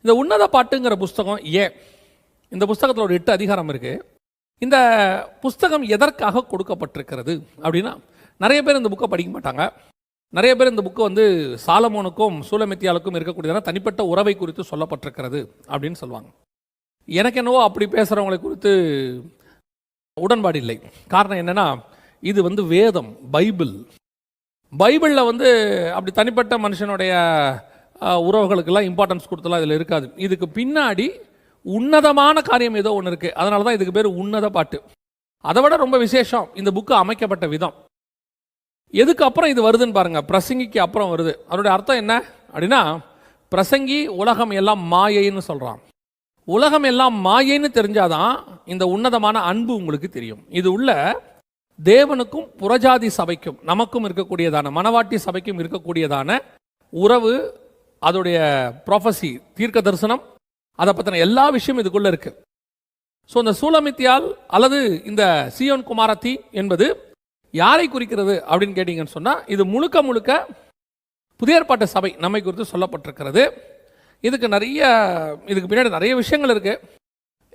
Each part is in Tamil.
இந்த உன்னத பாட்டுங்கிற புஸ்தகம் இந்த புஸ்தகத்தில் ஒரு 8 அதிகாரம் இருக்கு. இந்த புஸ்தகம் எதற்காக கொடுக்கப்பட்டிருக்கிறது அப்படின்னா, நிறைய பேர் இந்த புக்கை படிக்க மாட்டாங்க. நிறைய பேர் இந்த புக்கு வந்து சாலமோனுக்கும் சூலமித்தியாளுக்கும் இருக்கக்கூடியதான தனிப்பட்ட உறவை குறித்து சொல்லப்பட்டிருக்கிறது அப்படின்னு சொல்லுவாங்க. எனக்கு என்னவோ அப்படி பேசுகிறவங்களை குறித்து உடன்பாடு இல்லை. காரணம் என்னென்னா, இது வந்து வேதம், பைபிளில் வந்து அப்படி தனிப்பட்ட மனுஷனுடைய உறவுகளுக்கெல்லாம் இம்பார்ட்டன்ஸ் கொடுத்தலாம் இதில் இருக்காது. இதுக்கு பின்னாடி உன்னதமான காரியம் ஏதோ ஒன்று இருக்குது. அதனால தான் இதுக்கு பேர் உன்னத பாட்டு. அதை விட ரொம்ப விசேஷம் இந்த புக்கு அமைக்கப்பட்ட விதம். எதுக்கு அப்புறம் இது வருதுன்னு பாருங்க. பிரசங்கிக்கு அப்புறம் வருது. அதனுடைய அர்த்தம் என்ன அப்படின்னா, பிரசங்கி உலகம் எல்லாம் மாயைன்னு சொல்கிறான். உலகம் எல்லாம் மாயைன்னு தெரிஞ்சாதான் இந்த உன்னதமான அன்பு உங்களுக்கு தெரியும். இது உள்ள தேவனுக்கும் புறஜாதி சபைக்கும் நமக்கும் இருக்கக்கூடியதான மணவாட்டி சபைக்கும் இருக்கக்கூடியதான உறவு, அதோடைய ப்ராஃபசி, தீர்க்க தரிசனம், அதை பற்றின எல்லா விஷயமும் இதுக்குள்ள இருக்கு. ஸோ இந்த சூலமித்தியால் அல்லது இந்த சீயோன் குமாரத்தி என்பது யாரை குறிக்கிறது அப்படின்னு கேட்டீங்கன்னு சொன்னால், இது முழுக்க முழுக்க புதிய ஏற்பாட்டு சபை நம்மை குறித்து சொல்லப்பட்டிருக்கிறது. இதுக்கு பின்னாடி நிறைய விஷயங்கள் இருக்கு.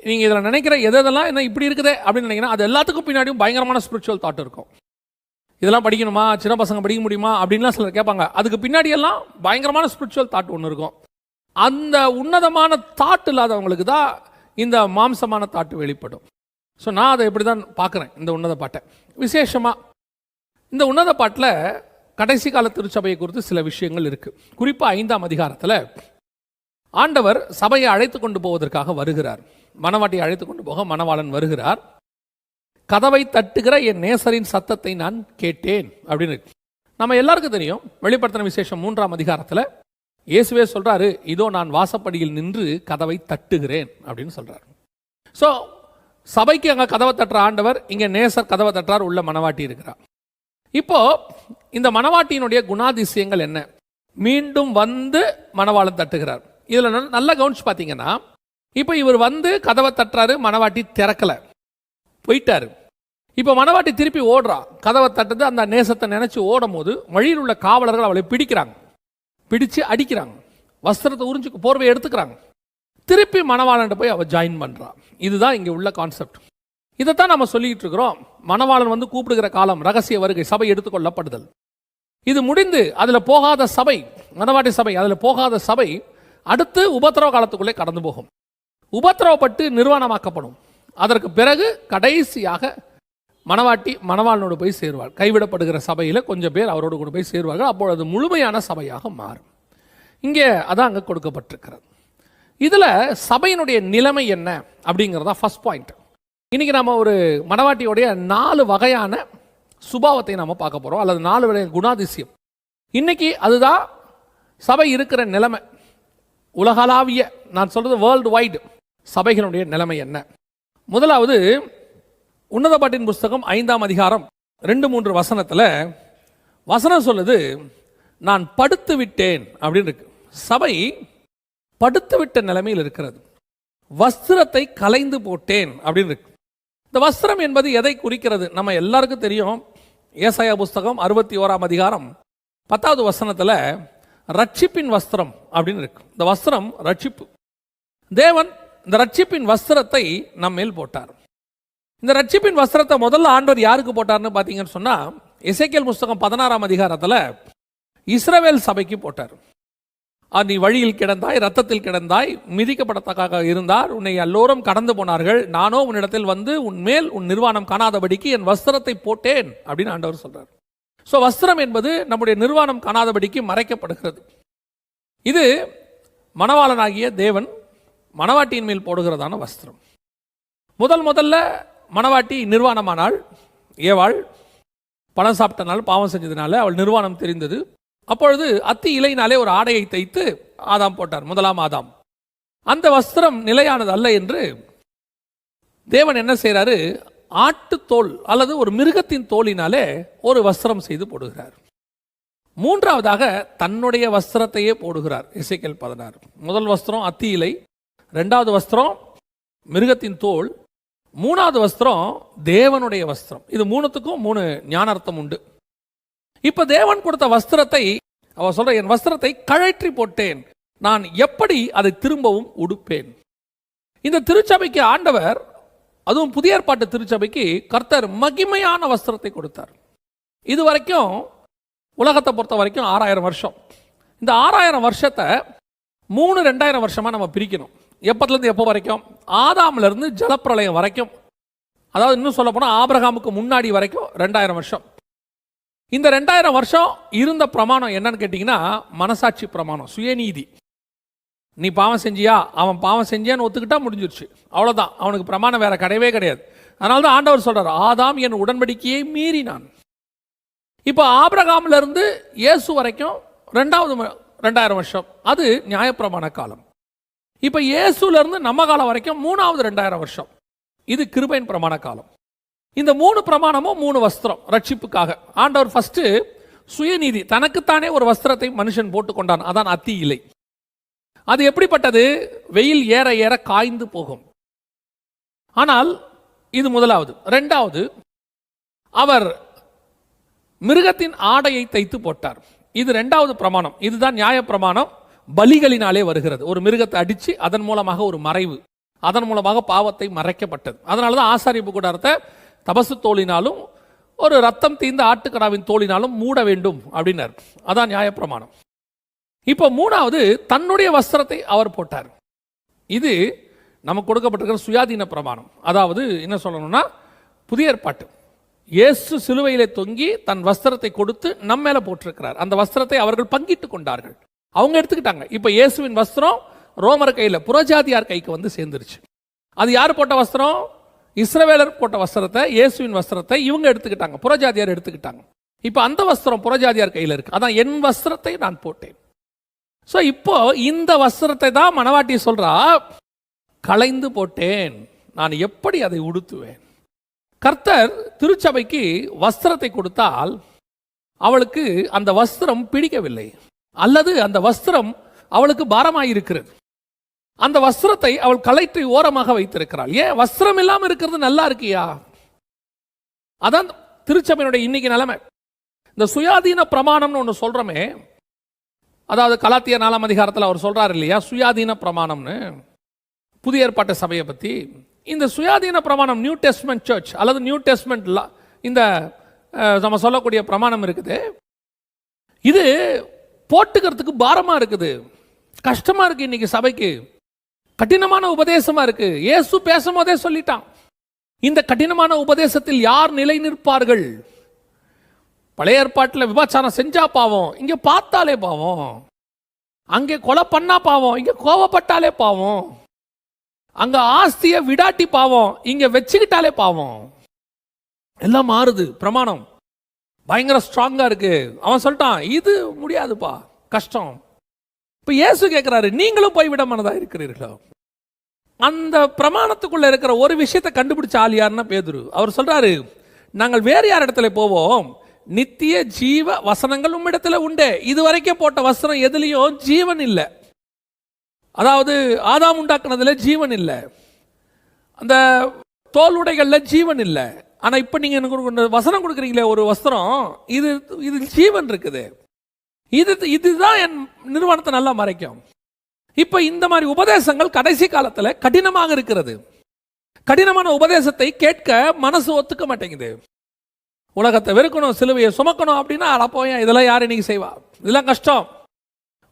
நீங்கள் இதில் நினைக்கிற எதெல்லாம் என்ன இப்படி இருக்குது அப்படின்னு நினைக்கிறேன், அது எல்லாத்துக்கும் பின்னாடியும் பயங்கரமான ஸ்பிரிச்சுவல் தாட் இருக்கும். இதெல்லாம் படிக்கணுமா, சின்ன பசங்க படிக்க முடியுமா அப்படின்லாம் சிலர் கேட்பாங்க. அதுக்கு பின்னாடியெல்லாம் பயங்கரமான ஸ்பிரிச்சுவல் தாட் ஒன்று இருக்கும். அந்த உன்னதமான தாட் இல்லாதவங்களுக்கு தான் இந்த மாம்சமான தாட்டு வெளிப்படும். ஸோ நான் அதை எப்படி தான் பார்க்குறேன் இந்த உன்னத பாட்டை. விசேஷமாக இந்த உன்னத பாட்டில் கடைசி கால திருச்சபையை குறித்து சில விஷயங்கள் இருக்குது. குறிப்பாக 5ஆம் அதிகாரத்தில் ஆண்டவர் சபையை அழைத்து கொண்டு போவதற்காக வருகிறார். மணவாட்டியை அழைத்து கொண்டு போக மணவாளன் வருகிறார். கதவை தட்டுகிற என் நேசரின் சத்தத்தை நான் கேட்டேன் அப்படின்னு. நம்ம எல்லாருக்கும் தெரியும், வெளிப்படுத்தின விசேஷம் 3ஆம் அதிகாரத்தில் இயேசுவே சொல்றாரு, இதோ நான் வாசப்படியில் நின்று கதவை தட்டுகிறேன் அப்படின்னு சொல்றாரு. ஸோ சபைக்கு அங்கே கதவை தட்டுற ஆண்டவர், இங்கே நேசர் கதவை தட்டுறார், உள்ள மணவாட்டி இருக்கிறார். இப்போ இந்த மணவாட்டியினுடைய குணாதிசயங்கள் என்ன? மீண்டும் வந்து மணவாளன் தட்டுகிறார். இதில் நல்லா கவனிச்சு பார்த்தீங்கன்னா, இப்போ இவர் வந்து கதவை தட்டுறாரு, மணவாட்டி திறக்கலை, போயிட்டாரு. இப்போ மணவாட்டி திருப்பி ஓடுறா, கதவை தட்டுது. அந்த நேசத்தை நினைச்சு ஓடும் போது வழியில் உள்ள காவலர்கள் அவளை பிடிச்சு அடிக்கிறாங்க, வஸ்திரத்தை உறிஞ்சு போர்வை எடுத்துக்கிறாங்க. திருப்பி மணவாளன் போய் அவள் ஜாயின் பண்றா. இதுதான் இங்கே உள்ள கான்செப்ட். இதைத்தான் நம்ம சொல்லிட்டு இருக்கிறோம். மணவாளன் வந்து கூப்பிடுகிற காலம், ரகசிய வருகை, சபை எடுத்துக்கொள்ளப்படுதல். இது முடிந்து அதில் போகாத சபை, மணவாட்டி சபை, அதில் போகாத சபை அடுத்து உபத்திரவ காலத்துக்குள்ளே கடந்து போகும். உபத்திரவப்பட்டு நிர்வாணமாக்கப்படும். அதற்கு பிறகு கடைசியாக மணவாட்டி மணவாளனோடு போய் சேருவாள். கைவிடப்படுகிற சபையில் கொஞ்சம் பேர் அவரோடு கூட போய் சேருவார்கள். அப்பொழுது அது முழுமையான சபையாக மாறும். இங்கே அதான் அங்கே கொடுக்கப்பட்டிருக்கிறது. இதில் சபையினுடைய நிலைமை என்ன அப்படிங்கிறதா ஃபர்ஸ்ட் பாயிண்ட். இன்னைக்கு நம்ம ஒரு மணவாட்டியோடைய 4 வகையான சுபாவத்தை நம்ம பார்க்க போகிறோம், அல்லது 4 வகையான குணாதிசயம். இன்னைக்கு அதுதான் சபை இருக்கிற நிலைமை. உலகளாவிய, நான் சொல்றது வேர்ல்டு வைடு சபைகளுடைய நிலைமை என்ன? முதலாவது, உன்னத பாட்டின் புஸ்தகம் 5ஆம் அதிகாரம் 2-3 வசனத்தில் வசனம் சொல்லுது, நான் படுத்து விட்டேன் அப்படின்னு இருக்கு. சபை படுத்து விட்ட நிலைமையில் இருக்கிறது. வஸ்திரத்தை கலைந்து போட்டேன் அப்படின்னு இருக்கு. இந்த வஸ்திரம் என்பது எதை குறிக்கிறது? நம்ம எல்லாருக்கும் தெரியும். ஏசாயா புஸ்தகம் 61ஆம் அதிகாரம் 10வது வசனத்தில் ரட்சிப்பின் வஸ்திரம் அப்படின்னு இருக்கு. இந்த வஸ்திரம் ரட்சிப்பு. தேவன் இந்த ரட்சிப்பின் வஸ்திரத்தை நம்ம மேல் போட்டார். இந்த ரட்சிப்பின் வஸ்திரத்தை முதல்ல ஆண்டவர் யாருக்கு போட்டார்னு பார்த்தீங்கன்னு சொன்னா, எசேக்கியேல் புஸ்தகம் 16ஆம் அதிகாரத்தில் இஸ்ரவேல் சபைக்கு போட்டார். நீ வழியில் கிடந்தாய், ரத்தத்தில் கிடந்தாய், மிதிக்கப்படத்தக்காக இருந்தார், உன்னை எல்லோரும் கடந்து போனார்கள், நானோ உன்னிடத்தில் வந்து உன்மேல் உன் நிர்வாணம் காணாதபடிக்கு என் வஸ்திரத்தை போட்டேன் அப்படின்னு ஆண்டவர் சொல்றார். ஸோ வஸ்திரம் என்பது நம்முடைய நிர்வாணம் காணாதபடிக்கு மறைக்கப்படுகிறது. இது மணவாளனாகிய தேவன் மணவாட்டியின் மேல் போடுகிறதான வஸ்திரம். முதல்ல மணவாட்டி நிர்வாணமானாள். ஏவாள் பழம் சாப்பிட்டனால, பாவம் செஞ்சதுனால அவள் நிர்வாணம் தெரிந்தது. அப்பொழுது அத்தி இலையினாலே ஒரு ஆடையை தைத்து ஆதாம் போட்டார், முதலாம் ஆதாம். அந்த வஸ்திரம் நிலையானது அல்ல என்று தேவன் என்ன செய்யறாரு? ஆட்டுத்தோல் அல்லது ஒரு மிருகத்தின் தோலினாலே ஒரு வஸ்திரம் செய்து போடுகிறார். மூன்றாவதாக தன்னுடைய வஸ்திரத்தையே போடுகிறார். எசேக்கியேல் 16. முதல் வஸ்திரம் அத்தி இலை, 2வது வஸ்திரம் மிருகத்தின் தோல், 3வது வஸ்திரம் தேவனுடைய வஸ்திரம். இது 3த்துக்கும் 3 ஞானார்த்தம் உண்டு. இப்ப தேவன் கொடுத்த வஸ்திரத்தை அவ சொல்ற, என் வஸ்திரத்தை கழற்றி போட்டேன், நான் எப்படி அதை திரும்பவும் உடுப்பேன்? இந்த திருச்சபைக்கு ஆண்டவர், அதுவும் புதிய ஏற்பாட்டு திருச்சபைக்கு கர்த்தர் மகிமையான வஸ்திரத்தை கொடுத்தார். இது வரைக்கும் உலகத்தை பொறுத்த வரைக்கும் 6000 வருஷம். இந்த 6000 வருஷத்தை 2000 வருஷமாக நம்ம பிரிக்கணும். எப்பத்துலேருந்து எப்போ வரைக்கும்? ஆதாமிலிருந்து ஜலப்பிரளயம் வரைக்கும். அதாவது இன்னும் சொல்ல போனால் ஆபிரகாமுக்கு முன்னாடி வரைக்கும் 2000 வருஷம். இந்த 2000 வருஷம் இருந்த பிரமாணம் என்னன்னு கேட்டிங்கன்னா மனசாட்சி பிரமாணம், சுயநீதி. நீ பாவம் செஞ்சியா, அவன் பாவம் செஞ்சியான்னு ஒத்துக்கிட்டா முடிஞ்சிருச்சு, அவ்வளோதான். அவனுக்கு பிரமாணம் வேற கிடையவே கிடையாது. அதனால தான் ஆண்டவர் சொல்றார், ஆதாம் என் உடன்படிக்கையை மீறினான். இப்போ ஆபிரகாம்ல இருந்து இயேசு வரைக்கும் 2000 வருஷம், அது நியாயப்பிரமாண காலம். இப்போ இயேசுல இருந்து நம்ம காலம் வரைக்கும் 2000 வருஷம், இது கிருபையின் பிரமாண காலம். இந்த 3 பிரமாணமும் 3 வஸ்திரம் ரட்சிப்புக்காக. ஆண்டவர் ஃபர்ஸ்ட் சுயநீதி, தனக்குத்தானே ஒரு வஸ்திரத்தை மனுஷன் போட்டுக்கொண்டான், அதான் அத்தி இலை. அது எப்படிப்பட்டது? வெயில் ஏற ஏற காய்ந்து போகும். ஆனால் இது முதலாவது. இரண்டாவது, அவர் மிருகத்தின் ஆடையை தைத்து போட்டார். இது 2வது பிரமாணம். இதுதான் நியாய பிரமாணம், பலிகளினாலே வருகிறது. ஒரு மிருகத்தை அடித்து அதன் மூலமாக ஒரு மறைவு, அதன் மூலமாக பாவத்தை மறைக்கப்பட்டது. அதனால தான் ஆசாரிப்பு கூடாரத்தை தபசு தோலினாலும் ஒரு ரத்தம் தீர்ந்த ஆட்டுக்கடாவின் தோலினாலும் மூட வேண்டும் அப்படின்னார். அதான் நியாயப்பிரமாணம். இப்போ 3வது, தன்னுடைய வஸ்திரத்தை அவர் போட்டார். இது நமக்கு கொடுக்கப்பட்டிருக்கிற சுயாதீன பிரமாணம். அதாவது என்ன சொல்லணும்னா, புதிய ஏற்பாட்டு இயேசு சிலுவையிலே தொங்கி தன் வஸ்திரத்தை கொடுத்து நம்ம மேல போட்டிருக்கிறார். அந்த வஸ்திரத்தை அவர்கள் பங்கிட்டு கொண்டார்கள், அவங்க எடுத்துக்கிட்டாங்க. இப்போ இயேசுவின் வஸ்திரம் ரோமர் கையில், புறஜாதியார் கைக்கு வந்து சேர்ந்துருச்சு. அது யார் போட்ட வஸ்திரம்? இஸ்ரவேலர் போட்ட வஸ்திரத்தை, இயேசுவின் வஸ்திரத்தை இவங்க எடுத்துக்கிட்டாங்க, புறஜாதியார் எடுத்துக்கிட்டாங்க. இப்போ அந்த வஸ்திரம் புறஜாதியார் கையில் இருக்கு. அதான் என் வஸ்திரத்தை நான் போட்டேன். ஸோ இப்போ இந்த வஸ்திரத்தை தான் மணவாட்டி சொல்றா, களைந்து போட்டேன், நான் எப்படி அதை உடுத்துவேன்? கர்த்தர் திருச்சபைக்கு வஸ்திரத்தை கொடுத்தால் அவளுக்கு அந்த வஸ்திரம் பிடிக்கவில்லை, அல்லது அந்த வஸ்திரம் அவளுக்கு பாரமாயிருக்கிறது. அந்த வஸ்திரத்தை அவள் களைத்து ஓரமாக வைத்திருக்கிறாள். ஏன்? வஸ்திரம் இல்லாமல் இருக்கிறது நல்லா இருக்கியா? அதான் திருச்சபையினுடைய இன்னைக்கு நிலைமை. இந்த சுயாதீன பிரமாணம்னு ஒன்று சொல்றோமே, அதாவது கலாத்தியர் 4ஆம் அதிகாரத்தில் அவர் சொல்றாரு இல்லையா, சுயாதீன பிரமாணம்னு, புதிய ஏற்பாட்டு சபையை பற்றி. இந்த சுயாதீன பிரமாணம், நியூ டெஸ்ட்மென்ட் சர்ச் அல்லது நியூ டெஸ்ட்மென்ட் இந்த நம்ம சொல்லக்கூடிய பிரமாணம் இருக்குது, இது போட்டுக்கிறதுக்கு பாரமா இருக்குது, கஷ்டமா இருக்கு. இன்னைக்கு சபைக்கு கடினமான உபதேசமா இருக்கு. இயேசு பேசும்போதே சொல்லிட்டான், இந்த கடினமான உபதேசத்தில் யார் நிலை நிற்பார்கள்? பழைய ஏற்பாட்டில் விபச்சாரம் செஞ்சா பாவம், இங்க பார்த்தாலே பாவம். அங்கே கொலை பண்ணா பாவம், இங்க கோவப்பட்டாலே பாவம். அங்க ஆஸ்திய விடாட்டி பாவம், இங்க வச்சுக்கிட்டாலே பாவம். எல்லாம் மாறுது. பிரமாணம் பயங்கர ஸ்ட்ராங்கா இருக்கு. அவன் சொல்லிட்டான், இது முடியாதுப்பா, கஷ்டம். இப்ப இயேசு கேட்கிறாரு, நீங்களும் போய்விட மனதா இருக்கிறீர்களோ? அந்த பிரமாணத்துக்குள்ள இருக்கிற ஒரு விஷயத்தை கண்டுபிடிச்ச ஆள் யாருன்னா பேதுரு. அவர் சொல்றாரு, நாங்கள் வேறு யார் இடத்துல போவோம்? நித்திய ஜீவ வசனங்கள் உம்மிடத்துல உண்டு. இதுவரைக்கும் போட்ட வசனம் எதுலயும் ஜீவன் இல்லை. அதாவது ஆதாம் உண்டாக்குனதுல ஜீவன் இல்லை, அந்த தோல் உடைகள்ல ஜீவன் இல்லை. ஆனா இப்ப நீங்க எனக்கு வசனம் கொடுக்குறீங்களே ஒரு வஸ்திரம், இது ஜீவன் இருக்குது. இதுதான் என் நிறுவனத்தை நல்லா மறைக்கும். இப்ப இந்த மாதிரி உபதேசங்கள் கடைசி காலத்துல கடினமாக இருக்கிறது. கடினமான உபதேசத்தை கேட்க மனசு ஒத்துக்க மாட்டேங்குது. உலகத்தை வெறுக்கணும், சிலுவையை சுமக்கணும் அப்படின்னா அடப்போயா, இதெல்லாம் யார் இன்னைக்கு செய்வா? இதெல்லாம் கஷ்டம்.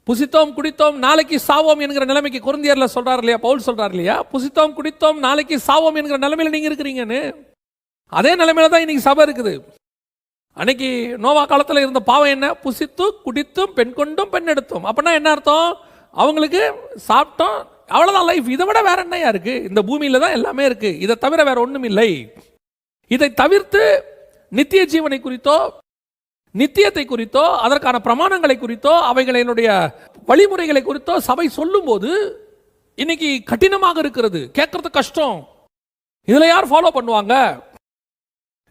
புசித்தோம் குடித்தோம் நாளைக்கு சாவோம் என்கிற நிலைமைக்கு கொரிந்தியர்ல சொல்றாரு இல்லையா, பவுல் சொல்றாரு இல்லையா, புசித்தோம் குடித்தோம் நாளைக்கு சாவோம் என்கிற நிலைமையில நீங்க இருக்கிறீங்கன்னு. அதே நிலைமையில தான் இன்னைக்கு சபை இருக்குது. அன்னைக்கு நோவா காலத்துல இருந்த பாவம் என்ன? புசித்து குடித்தும் பெண் கொண்டும் பெண் எடுத்தோம். அப்படின்னா என்ன அர்த்தம்? அவங்களுக்கு சாப்பிட்டோம், அவ்வளவுதான் லைஃப். இதை விட வேற என்னையா இருக்கு? இந்த பூமியில தான் எல்லாமே இருக்கு, இதை தவிர வேற ஒண்ணும் இல்லை. இதை தவிர்த்து நித்திய ஜீவனை குறித்தோ, நித்தியத்தை குறித்தோ, அதற்கான பிரமாணங்களை குறித்தோ, அவைகளினுடைய வழிமுறைகளை குறித்தோ சபை சொல்லும் போது இன்னைக்கு கடினமாக இருக்கிறது, கேட்கறது கஷ்டம். இதுல யார் ஃபாலோ பண்ணுவாங்க?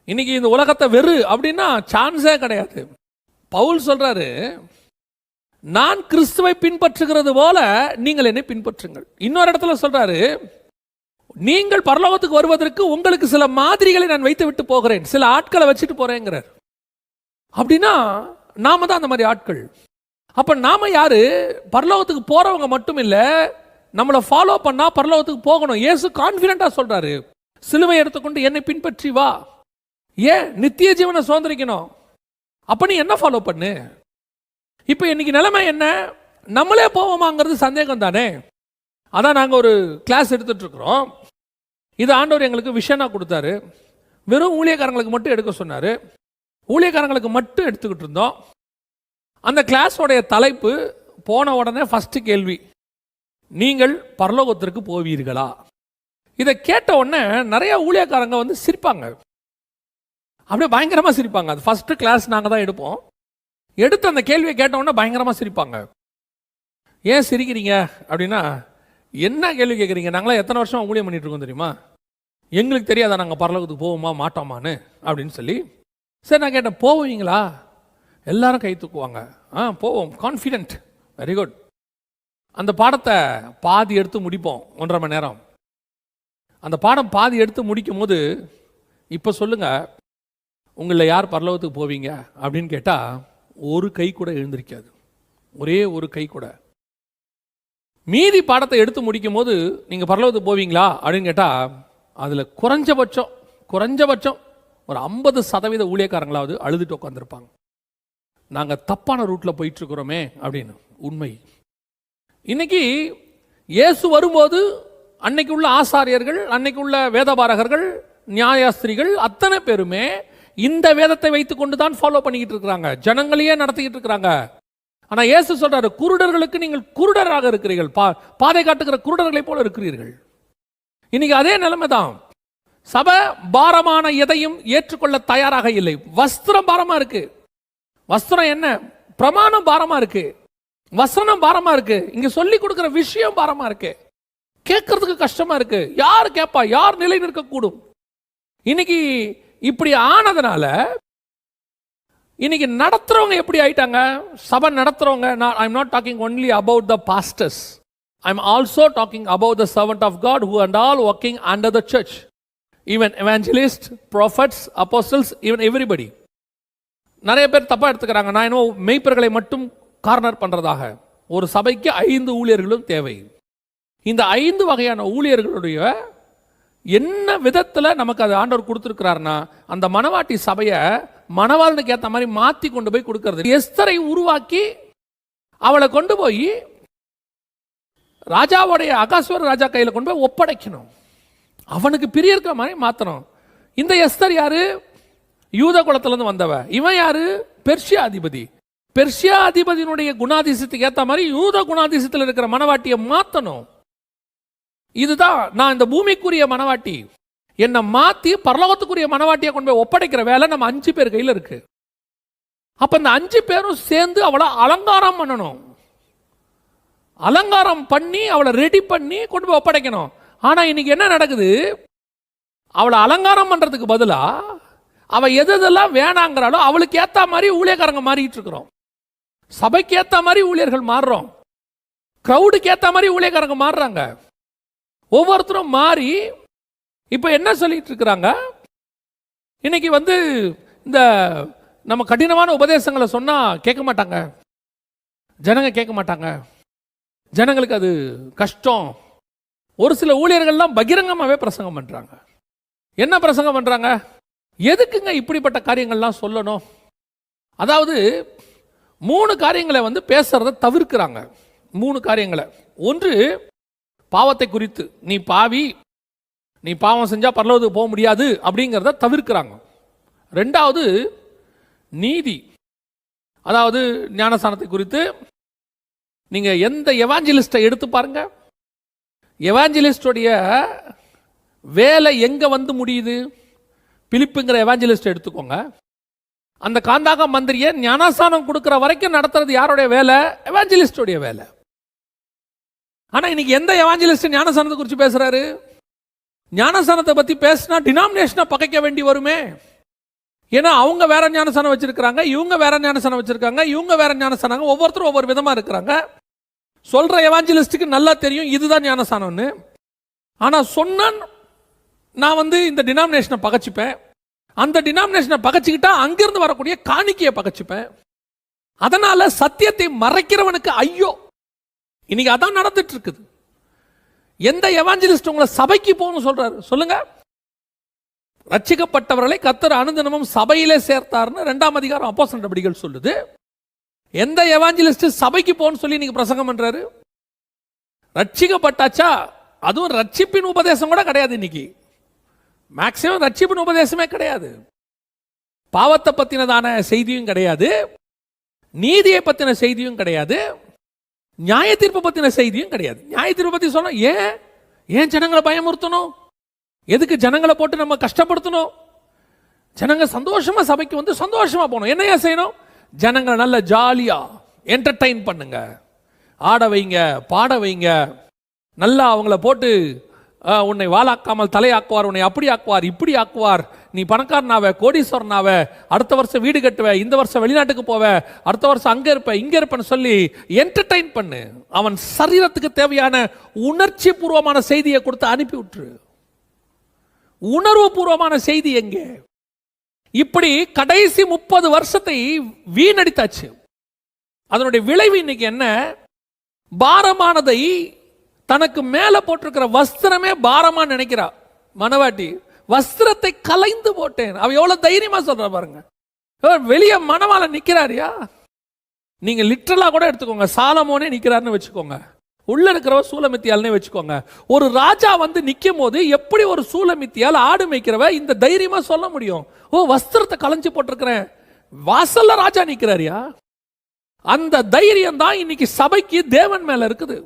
இன்னைக்கு இந்த உலகத்தை வெறு அப்படின்னா சான்ஸே கிடையாது. பவுல் சொல்றாரு, நான் கிறிஸ்துவை பின்பற்றுகிறது போல நீங்கள் என்னை பின்பற்றுங்கள். இன்னொரு இடத்துல சொல்றாரு, நீங்கள் பரலோகத்துக்கு வருவதற்கு உங்களுக்கு சில மாதிரிகளை நான் வைத்து விட்டு போகிறேன், சில ஆட்களை வச்சுட்டு போறேங்கிறார். அப்படின்னா நாம தான் அந்த மாதிரி ஆட்கள். அப்ப நாம யாரு? பரலோகத்துக்கு போறவங்க மட்டும் இல்ல, நம்மளை ஃபாலோ பண்ணா பரலோகத்துக்கு போகணும். இயேசு கான்ஃபிடென்ட்டா சொல்றாரு, சிலுவை எடுத்துக்கொண்டு என்னை பின்பற்றி வா. ஏன்? நித்திய ஜீவனை சுதந்திரிக்கணும். அப்ப நீ என்ன ஃபாலோ பண்ணு. இப்ப இன்னைக்கு நிலைமை என்ன? நம்மளே போவோமாங்கிறது சந்தேகம் தானே. அதான் நாங்க ஒரு கிளாஸ் எடுத்துட்டு இருக்கிறோம். இது ஆண்டவர் எங்களுக்கு விஷனா கொடுத்தாரு. வெறும் ஊழியக்காரங்களுக்கு மட்டும் எடுக்க சொன்னாரு. ஊழியக்காரங்களுக்கு மட்டும் எடுத்துக்கிட்டு இருந்தோம். அந்த கிளாஸோடைய தலைப்பு போன உடனே ஃபர்ஸ்ட் கேள்வி, நீங்கள் பரலோகத்திற்கு போவீர்களா? இதை கேட்ட உடனே நிறைய ஊழியக்காரங்க வந்து சிரிப்பாங்க, அப்படியே பயங்கரமா சிரிப்பாங்க. அது ஃபர்ஸ்ட் கிளாஸ் நாங்கள் தான் எடுப்போம். எடுத்து அந்த கேள்வியை கேட்ட உடனே பயங்கரமா சிரிப்பாங்க. ஏன் சிரிக்கிறீங்க அப்படின்னா, என்ன கேள்வி கேட்குறீங்க? நாங்களாம் எத்தனை வருஷம் ஊழியம் பண்ணிட்டு இருக்கோம் தெரியுமா? எங்களுக்கு தெரியாதா நாங்கள் பரலோகத்துக்கு போவோமா மாட்டோமான்னு அப்படின்னு சொல்லி. சரி, நான் கேட்டேன், போவீங்களா? எல்லாரும் கை தூக்குவாங்க. போவோம், கான்ஃபிடென்ட், வெரி குட். அந்த பாடத்தை பாதி எடுத்து முடிப்போம், 1.5 மணி நேரம். அந்த பாடம் பாதி எடுத்து முடிக்கும் போது, இப்போ சொல்லுங்க, உங்களில் யார் பரலோகத்துக்கு போவீங்க அப்படின்னு கேட்டால் ஒரு கை கூட எழுந்திருக்காது, ஒரே ஒரு கை கூட. மீதி பாடத்தை எடுத்து முடிக்கும் போது நீங்கள் பரலோகத்துக்கு போவீங்களா அப்படின்னு கேட்டால் அதில் குறைஞ்சபட்சம் ஒரு 50% ஊழியக்காரங்களாவது அழுதுட்டு உட்காந்துருப்பாங்க. நாங்கள் தப்பான ரூட்டில் போயிட்டு இருக்கிறோமே அப்படின்னு. உண்மை. இன்னைக்கு இயேசு வரும்போது அன்னைக்கு உள்ள ஆசாரியர்கள், அன்னைக்கு உள்ள வேதபாரகர்கள், நியாயாஸ்திரிகள் அத்தனை பேருமே இந்த வேதத்தை வைத்துக் கொண்டு தான் ஃபாலோ பண்ணிக்கிட்டு இருக்கிறாங்க, ஜனங்களையே நடத்திக்கிட்டு இருக்கிறாங்க. ஆனா இயேசு சொல்றாரு, குருடர்களுக்கு நீங்கள் குருடராக இருக்கிறீர்கள், பாதை காட்டுகிற குருடர்களை போல இருக்கிறீர்கள். இன்னைக்கு அதே நிலைமை தான். சபை பாரமான எதையும் ஏற்றுக்கொள்ள தயாராக இல்லை. வஸ்திரம் பாரமா இருக்கு. வஸ்திரம் என்ன? பிரமாணம் பாரமா இருக்கு, வசனம் பாரமா இருக்கு, இங்க சொல்லி கொடுக்கிற விஷயம் பாரமா இருக்கு, கேட்கறதுக்கு கஷ்டமா இருக்கு. யார் கேட்பா? யார் நிலை நிற்க கூடும்? இன்னைக்கு இப்படி ஆனதுனால இன்னைக்கு நடத்துறவங்க எப்படி ஆயிட்டாங்க? சபை நடத்துறவங்க, I'm not talking only about the pastors, I'm also talking about the servant of God who and all working under the church, even evangelist, prophets, apostles, even everybody. நிறைய பேர் தப்பா எடுத்துக்கிறாங்க, நான் என்ன மெய்ப்பர்களை மட்டும் கார்னர் பண்றதாக. ஒரு சபைக்கு 5 ஊழியர்களும் தேவை. இந்த 5 வகையான ஊழியர்களுடைய என்ன விதத்தில் நமக்கு அது ஆண்டவர் கொடுத்துருக்கிறாருன்னா, அந்த மணவாட்டி சபையை மணவாளனுக்கு ஏற்ற மாதிரி மாற்றி கொண்டு போய் கொடுக்கறது. எஸ்தரை உருவாக்கி அவளை கொண்டு போய் ராஜாவுடைய அகாஸ்வர ராஜா கையில் கொண்டு போய் ஒப்படைக்கணும், அவனுக்கு பிரிய இருக்கிற மாதிரி மாற்றணும். இந்த எஸ்தர் யாரு? யூத குலத்திலிருந்து வந்தவ. இவன் யாரு? பெர்ஷியா அதிபதி. பெர்ஷியா அதிபதியினுடைய குணாதிசயத்துக்கு ஏற்ற மாதிரி யூத குணாதிசயத்தில் இருக்கிற மணவாட்டியை மாற்றணும். இதுதான் நான் இந்த பூமிக்குரிய மணவாட்டி, என்னை மாத்தி பரலோகத்துக்குரிய மணவாட்டியை கொண்டு போய் ஒப்படைக்கிற வேலை நம்ம 5 பேர் கையில் இருக்கு. அப்ப இந்த 5 பேரும் சேர்ந்து அவளை அலங்காரம் பண்ணணும், அலங்காரம் பண்ணி அவளை ரெடி பண்ணி கொண்டு போய் ஒப்படைக்கணும். ஆனா இன்னைக்கு என்ன நடக்குது? அவளை அலங்காரம் பண்றதுக்கு பதிலா அவ எதெல்லாம் வேணாங்கிறாலோ அவளுக்கு ஏத்த மாதிரி ஊழியக்காரங்க மாறிட்டு இருக்கிறோம். சபைக்கு ஏத்த மாதிரி ஊழியர்கள் மாறுறோம், கிரௌடுக்கு ஏத்த மாதிரி ஊழியக்காரங்க மாறுறாங்க. ஒவ்வொருத்தரும் மாறி இப்ப என்ன சொல்லிட்டு இருக்கிறாங்க? இன்னைக்கு வந்து இந்த நம்ம கடினமான உபதேசங்களை சொன்னா கேட்க மாட்டாங்க, ஜனங்க கேட்க மாட்டாங்க, ஜனங்களுக்கு அது கஷ்டம். ஒரு சில ஊழியர்கள்லாம் பகிரங்கமாவே பிரசங்கம் பண்றாங்க. என்ன பிரசங்கம் பண்றாங்க? எதுக்குங்க இப்படிப்பட்ட காரியங்கள்லாம் சொல்லணும்? அதாவது 3 காரியங்களை வந்து பேசுறத தவிர்க்கிறாங்க. 3 காரியங்களை. ஒன்று, பாவத்தை குறித்து, நீ பாவி, நீ பாவம் செஞ்சா பரலோகத்துக்கு போக முடியாது அப்படிங்கிறத தவிர்க்கிறாங்க. 2வது நீதி, அதாவது ஞானஸ்நானத்தை குறித்து. நீங்க எந்த எவாஞ்சலிஸ்டை எடுத்து பாருங்க, எவாஞ்சலிஸ்டோடைய வேலை எங்க வந்து முடியுது? பிலிப்புங்கிற எவாஞ்சலிஸ்ட் எடுத்துக்கோங்க. அந்த காந்தாக மந்திரியை ஞானஸ்நானம் கொடுக்கிற வரைக்கும் நடத்துறது யாருடைய வேலை? எவாஞ்சலிஸ்டோடைய வேலை. ஆனா இன்னைக்கு எந்த எவாஞ்சலிஸ்ட் ஞானஸ்நானத்தை குறித்து பேசுறாரு? ஞானஸ்நானத்தை பத்தி பேசினா டினாமினேஷனை பகைக்க வேண்டி வருமே. ஏன்னா அவங்க வேற ஞானஸ்நானம் வச்சிருக்காங்க, இவங்க வேற ஞானஸ்நானம் வச்சிருக்காங்க, இவங்க வேற ஞானஸ்நானம், ஒவ்வொருத்தரும் ஒவ்வொரு விதமா இருக்கிறாங்க. சொல்ற எவாஞ்சலிஸ்டுக்கு நல்லா தெரியும் இதுதான் ஞானஸ்நானம்னு. ஆனா சொன்ன நான் வந்து இந்த டினாமினேஷனை பகைச்சிப்பேன், அந்த டினாமினேஷனை பகைச்சிக்கிட்டா அங்கிருந்து வரக்கூடிய காணிக்கையை பகைச்சிப்பேன். அதனால சத்தியத்தை மறைக்கிறவனுக்கு ஐயோ. இன்னைக்கு அதான் நடந்துட்டு இருக்குது. எந்த எவாஞ்சலிஸ்ட் உங்களை சபைக்கு போகணும் சொல்றாரு சொல்லுங்க? ரட்சிக்கப்பட்டவர்களை கர்த்தர் அனுதினமும் சபையிலே சேர்த்தார்னு 2ஆம் அதிகாரம் அப்போஸ்தலர் நடபடிகள் சொல்லுது. எந்த எவாஞ்சலிஸ்ட் சபைக்கு போன்னு சொல்லி நீங்க பிரசங்கம் பண்றாரு? ரட்சிக்கப்பட்டாச்சா? அதுவும் ரட்சிப்பின் உபதேசம் கூட கிடையாது. இன்னைக்கு மேக்சிமம் ரட்சிப்பின் உபதேசமே கிடையாது. பாவத்தை பத்தினதான செய்தியும் கிடையாது, நீதியை பத்தின செய்தியும் கிடையாது, நியாய தீர்ப்பு பத்தின செய்தியும் கிடையாது. நியாய தீர்ப்பு பத்தி சொன்னா ஏன் ஜனங்களை பயமுறுத்தணும்? எதுக்கு ஜனங்களை போட்டு நம்ம கஷ்டப்படுத்தணும்? ஜனங்க சந்தோஷமா சபைக்கு வந்து சந்தோஷமா போகணும். என்னையா செய்யணும்? ஜனங்களை நல்ல ஜாலியா என்டர்டைன் பண்ணுங்க, ஆட வைங்க, பாட வைங்க, நல்லா அவங்கள போட்டு உன்னை வாழாக்காமல் தலையாக்குவார், உன்னை அப்படி ஆக்குவார், இப்படி ஆக்குவார், நீ பணக்காரனாவ, கோடீஸ்வரனாவ, அடுத்த வருஷம் வீடு கட்டுவ, இந்த வருஷம் வெளிநாட்டுக்கு போவ, அடுத்த வருஷம் அங்க இருப்ப இங்க இருப்பேன்னு சொல்லி என்டர்டைன் பண்ணு. அவன் சரீரத்துக்கு தேவையான உணர்ச்சி பூர்வமான செய்தியை கொடுத்து அனுப்பி விட்டுரு. உணர்வு பூர்வமான செய்தி எங்கே? இப்படி கடைசி 30 வருஷத்தை வீணடித்தாச்சு. அதனுடைய விளைவு இன்னைக்கு என்ன? பாரமானதை தனக்கு மேல போட்டிருக்கிற வஸ்திரமே பாரமா நினைக்கிறா மனவாட்டி. வஸ்திரத்தை கலைந்து போட்டேன். அவ எவ்வளவு தைரியமா சொல்ற பாருங்க. வெளியே மணவாள நிக்கிறாரியா? நீங்க லிட்டரலா கூட எடுத்துக்கோங்க, சாலமோனே நிக்கிறாருன்னு வச்சுக்கோங்க, உள்ள இருக்கிறவ சூலமித்தியால்னே வச்சுக்கோங்க. ஒரு ராஜா வந்து நிக்கும் போது எப்படி ஒரு சூலமித்தியால் ஆடு மேய்க்கிறவ இந்த தைரியமா சொல்ல முடியும்? ஓ, வஸ்திரத்தை கலைஞ்சு போட்டிருக்கிறேன், வாசல்ல ராஜா நிக்கிறாரியா? அந்த தைரியம் தான் இன்னைக்கு சபைக்கு தேவன் மேல இருக்குது.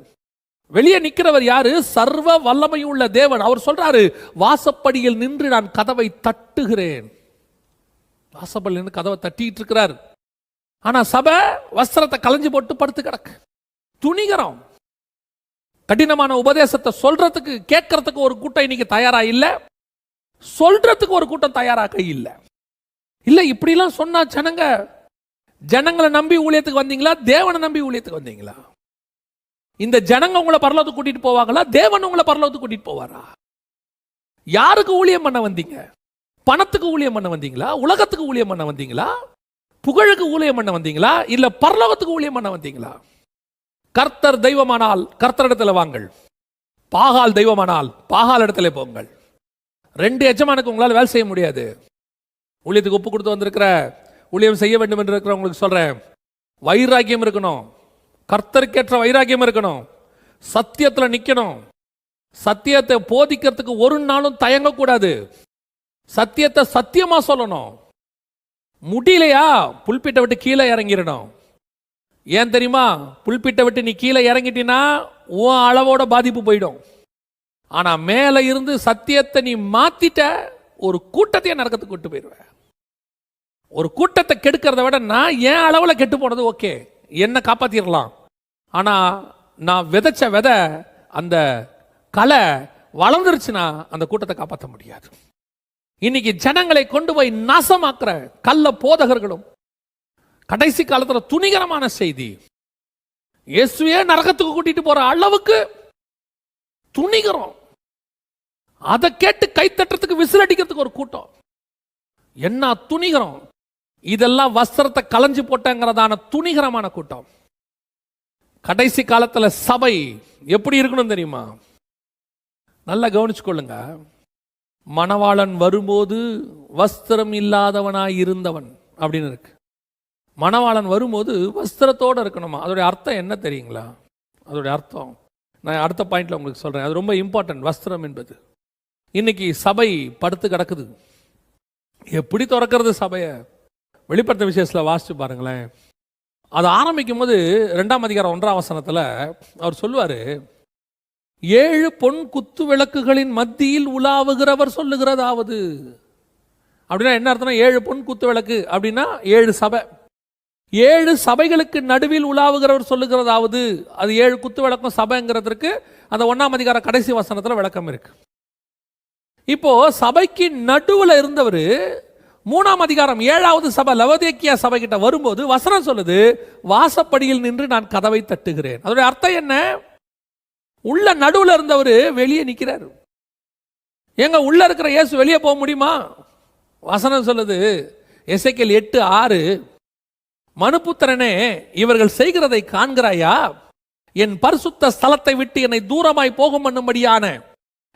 வெளியே நிக்கிறவர் யாரு? சர்வ வல்லமையுள்ள தேவன். அவர் சொல்றாரு, வாசப்படியில் நின்று நான் கதவை தட்டுகிறேன். வாசப்படியில் நின்று கதவை தட்டிட்டு இருக்கிறார். ஆனா சபை வஸ்திரத்தை கலைஞ்சு போட்டு படுத்து கிடக்கு. துணிகரம். கடினமான உபதேசத்தை சொல்றதுக்கு கேட்கறதுக்கு ஒரு கூட்டம் இன்னைக்கு தயாரா இல்ல, சொல்றதுக்கு ஒரு கூட்டம் தயாராக இல்ல. இல்ல இப்படிலாம் சொன்னா ஜனங்களை நம்பி ஊழியத்துக்கு வந்தீங்களா? தேவனை நம்பி ஊழியத்துக்கு வந்தீங்களா? இந்த ஜனங்க உங்களை பரலோகத்துக்கு கூட்டிட்டு போவாங்களா? தேவன் உங்களை பரலோகத்துக்கு கூட்டிட்டு போவாரா? யாருக்கு ஊழியம் பண்ண வந்தீங்க? பணத்துக்கு ஊழியம் பண்ண வந்தீங்களா? உலகத்துக்கு ஊழியம் பண்ண வந்தீங்களா? புகழுக்கு ஊழியம் பண்ண வந்தீங்களா? இல்ல பரலோகத்துக்கு ஊழியம் பண்ண வந்தீங்களா? கர்த்தர் தெய்வமானால் கர்த்தரிடத்துல வாங்கள், பாகால் தெய்வமானால் பாகால் இடத்துல போங்கள். 2 எஜமானுக்கு உங்களால் வேலை செய்ய முடியாது. ஊழியத்துக்கு ஒப்பு கொடுத்து வந்திருக்கிற, ஊழியம் செய்ய வேண்டும் என்று இருக்கிறவங்களுக்கு சொல்றேன், வைராக்கியம் இருக்கணும், கர்த்தருக்கேற்ற வைராக்கியம் இருக்கணும், சத்தியத்துல நிக்கணும், சத்தியத்தை போதிக்கிறதுக்கு ஒரு நாளும் தயங்கக்கூடாது, சத்தியத்தை சத்தியமா சொல்லணும். முடியலையா புல்பிட்டை விட்டு கீழே இறங்கிடணும். ஏன் தெரியுமா? புல்பிட்டை விட்டு நீ கீழே இறங்கிட்டீன்னா உன் அளவோட பாதிப்பு போயிடும். ஆனா மேல இருந்து சத்தியத்தை நீ மாத்திட்ட, ஒரு கூட்டத்தையே நரகத்துக்கு கூட்டு போயிடுவ. ஒரு கூட்டத்தை கெடுக்கிறத விட நான் என் அளவுல கெட்டு போனது ஓகே, என்ன காப்பாத்திரலாம். ஆனா நான் விதைச்ச விதை, அந்த களை வளர்ந்துருச்சுன்னா அந்த கூட்டத்தை காப்பாற்ற முடியாது. இன்னைக்கு ஜனங்களை கொண்டு போய் நாசமாக்குற கள்ள போதகர்களும், கடைசி காலத்துல துணிகரமான செய்தி, இயேசுவே நரகத்துக்கு கூட்டிட்டு போற அளவுக்கு துணிகரம். அதை கேட்டு கைத்தட்டுறதுக்கு விசிலடிக்கிறதுக்கு ஒரு கூட்டம். என்ன துணிகரம்! இதெல்லாம் வஸ்திரத்தை கலைஞ்சு போட்டங்கிறதான துணிகரமான கூட்டம். கடைசி காலத்துல சபை எப்படி இருக்கணும் தெரியுமா? நல்லா கவனிச்சு கொள்ளுங்க. மணவாளன் வரும்போது வஸ்திரம் இல்லாதவனாய் இருந்தவன் அப்படின்னு இருக்கு. மணவாளன் வரும்போது வஸ்திரத்தோடு இருக்கணுமா? அதோடைய அர்த்தம் என்ன தெரியுங்களா? அதோடைய அர்த்தம் நான் அடுத்த பாயிண்ட்ல உங்களுக்கு சொல்றேன். அது ரொம்ப இம்பார்ட்டன்ட். வஸ்திரம் என்பது இன்னைக்கு சபை படுத்து கிடக்குது. எப்படி திறக்கிறது சபையை? வெளிப்படுத்த விசேஷத்தில் வாசிச்சு பாருங்களேன். அது ஆரம்பிக்கும் போது 2ஆம் அதிகாரம் 1ஆம் வசனத்துல அவர் சொல்லுவாரு, 7 பொன் குத்து விளக்குகளின் மத்தியில் உலாவுகிறவர் சொல்லுகிறதாவது. அப்படின்னா என்ன அர்த்தம்? 7 பொன் குத்து விளக்கு அப்படின்னா 7 சபை. 7 சபைகளுக்கு நடுவில் உலாவுகிறவர் சொல்லுகிறதாவது. அது 7 குத்து விளக்கும் சபைங்கிறதுக்கு அந்த 1ஆம் அதிகார கடைசி வசனத்துல விளக்கம் இருக்கு. இப்போ சபைக்கு நடுவில் இருந்தவர் 3ஆம் அதிகாரம் 7வது சபை லவோதிக்கேயா சபை கிட்ட வரும்போது வசனம் சொல்லுது, வாசப்படியில் நின்று நான் கதவை தட்டுகிறேன். அதோட அர்த்தம் என்ன? உள்ள நடுவில் இருந்தவர் வெளியே நிற்கிறார். எங்க உள்ள இருக்கிற இயேசு வெளியே போக முடியுமா? வசனம் சொல்லுது, எசேக்கியேல் 8:6, மனுபுத்திரனே, இவர்கள் செய்கிறதை காண்கிறாயா? என் பரிசுத்த ஸ்தலத்தை விட்டு என்னை தூரமாய் போகும் பண்ணும்படியான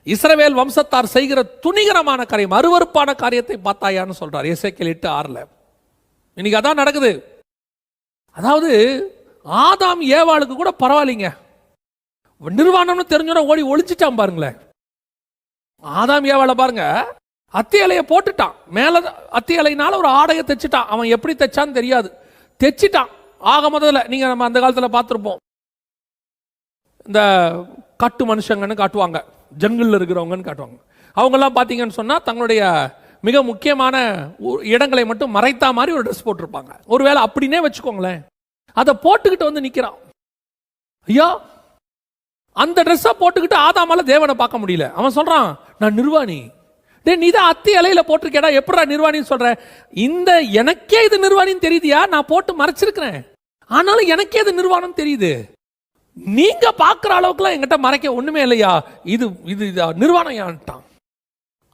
இஸ்ரவேல் வம்சத்தார் செய்கிற துணிகரமான காரியம், அருவருப்பான காரியத்தை பார்த்தாயான்னு சொல்றார் எசேக்கியேல் 8:6. இன்னைக்கு அதான் நடக்குது. அதாவது ஆதாம் ஏவாளுக்கு கூட பரவாயில்லைங்க, நிர்வாணம்னு தெரிஞ்சோட ஓடி ஒளிச்சிட்டான் பாருங்களேன். ஆதாம் ஏவாளை பாருங்க, அத்தி இலையை போட்டுட்டான், மேல அத்தி இலையினால ஒரு ஆடையை தைச்சிட்டான். அவன் எப்படி தைச்சான்னு தெரியாது, தைச்சிட்டான். ஆக முதல்ல நீங்க நம்ம அந்த காலத்தில் பார்த்துருப்போம், இந்த காட்டு மனுஷங்கன்னு காட்டுவாங்க, ஜங்கிள் இருக்கிறவங்கன்னு காட்டுவாங்க. அவங்கெல்லாம் பார்த்தீங்கன்னு சொன்னால் தங்களுடைய மிக முக்கியமான இடங்களை மட்டும் மறைத்தா மாதிரி ஒரு ட்ரெஸ் போட்டிருப்பாங்க. ஒருவேளை அப்படின்னே வச்சுக்கோங்களேன், அதை போட்டுக்கிட்டு வந்து நிற்கிறான். ஐயா, அந்த ட்ரெஸ்ஸை போட்டுக்கிட்டு ஆதாமால தேவனை பார்க்க முடியல. அவன் சொல்றான், நான் நிர்வாணி. டே, நீ தான் அத்தி இலையில போட்டிருக்கேடா, எப்படா நிர்வாணின்னு சொல்ற? இந்த எனக்கே இது நிர்வாணின்னு தெரியுதியா, நான் போட்டு மறைச்சிருக்கிறேன், ஆனாலும் எனக்கே இது நிர்வாணம் தெரியுது. நீங்க பார்க்குற அளவுக்குலாம் என்கிட்ட மறைக்க ஒண்ணுமே இல்லையா, இது இது நிர்வாணம் யான்ட்டான்.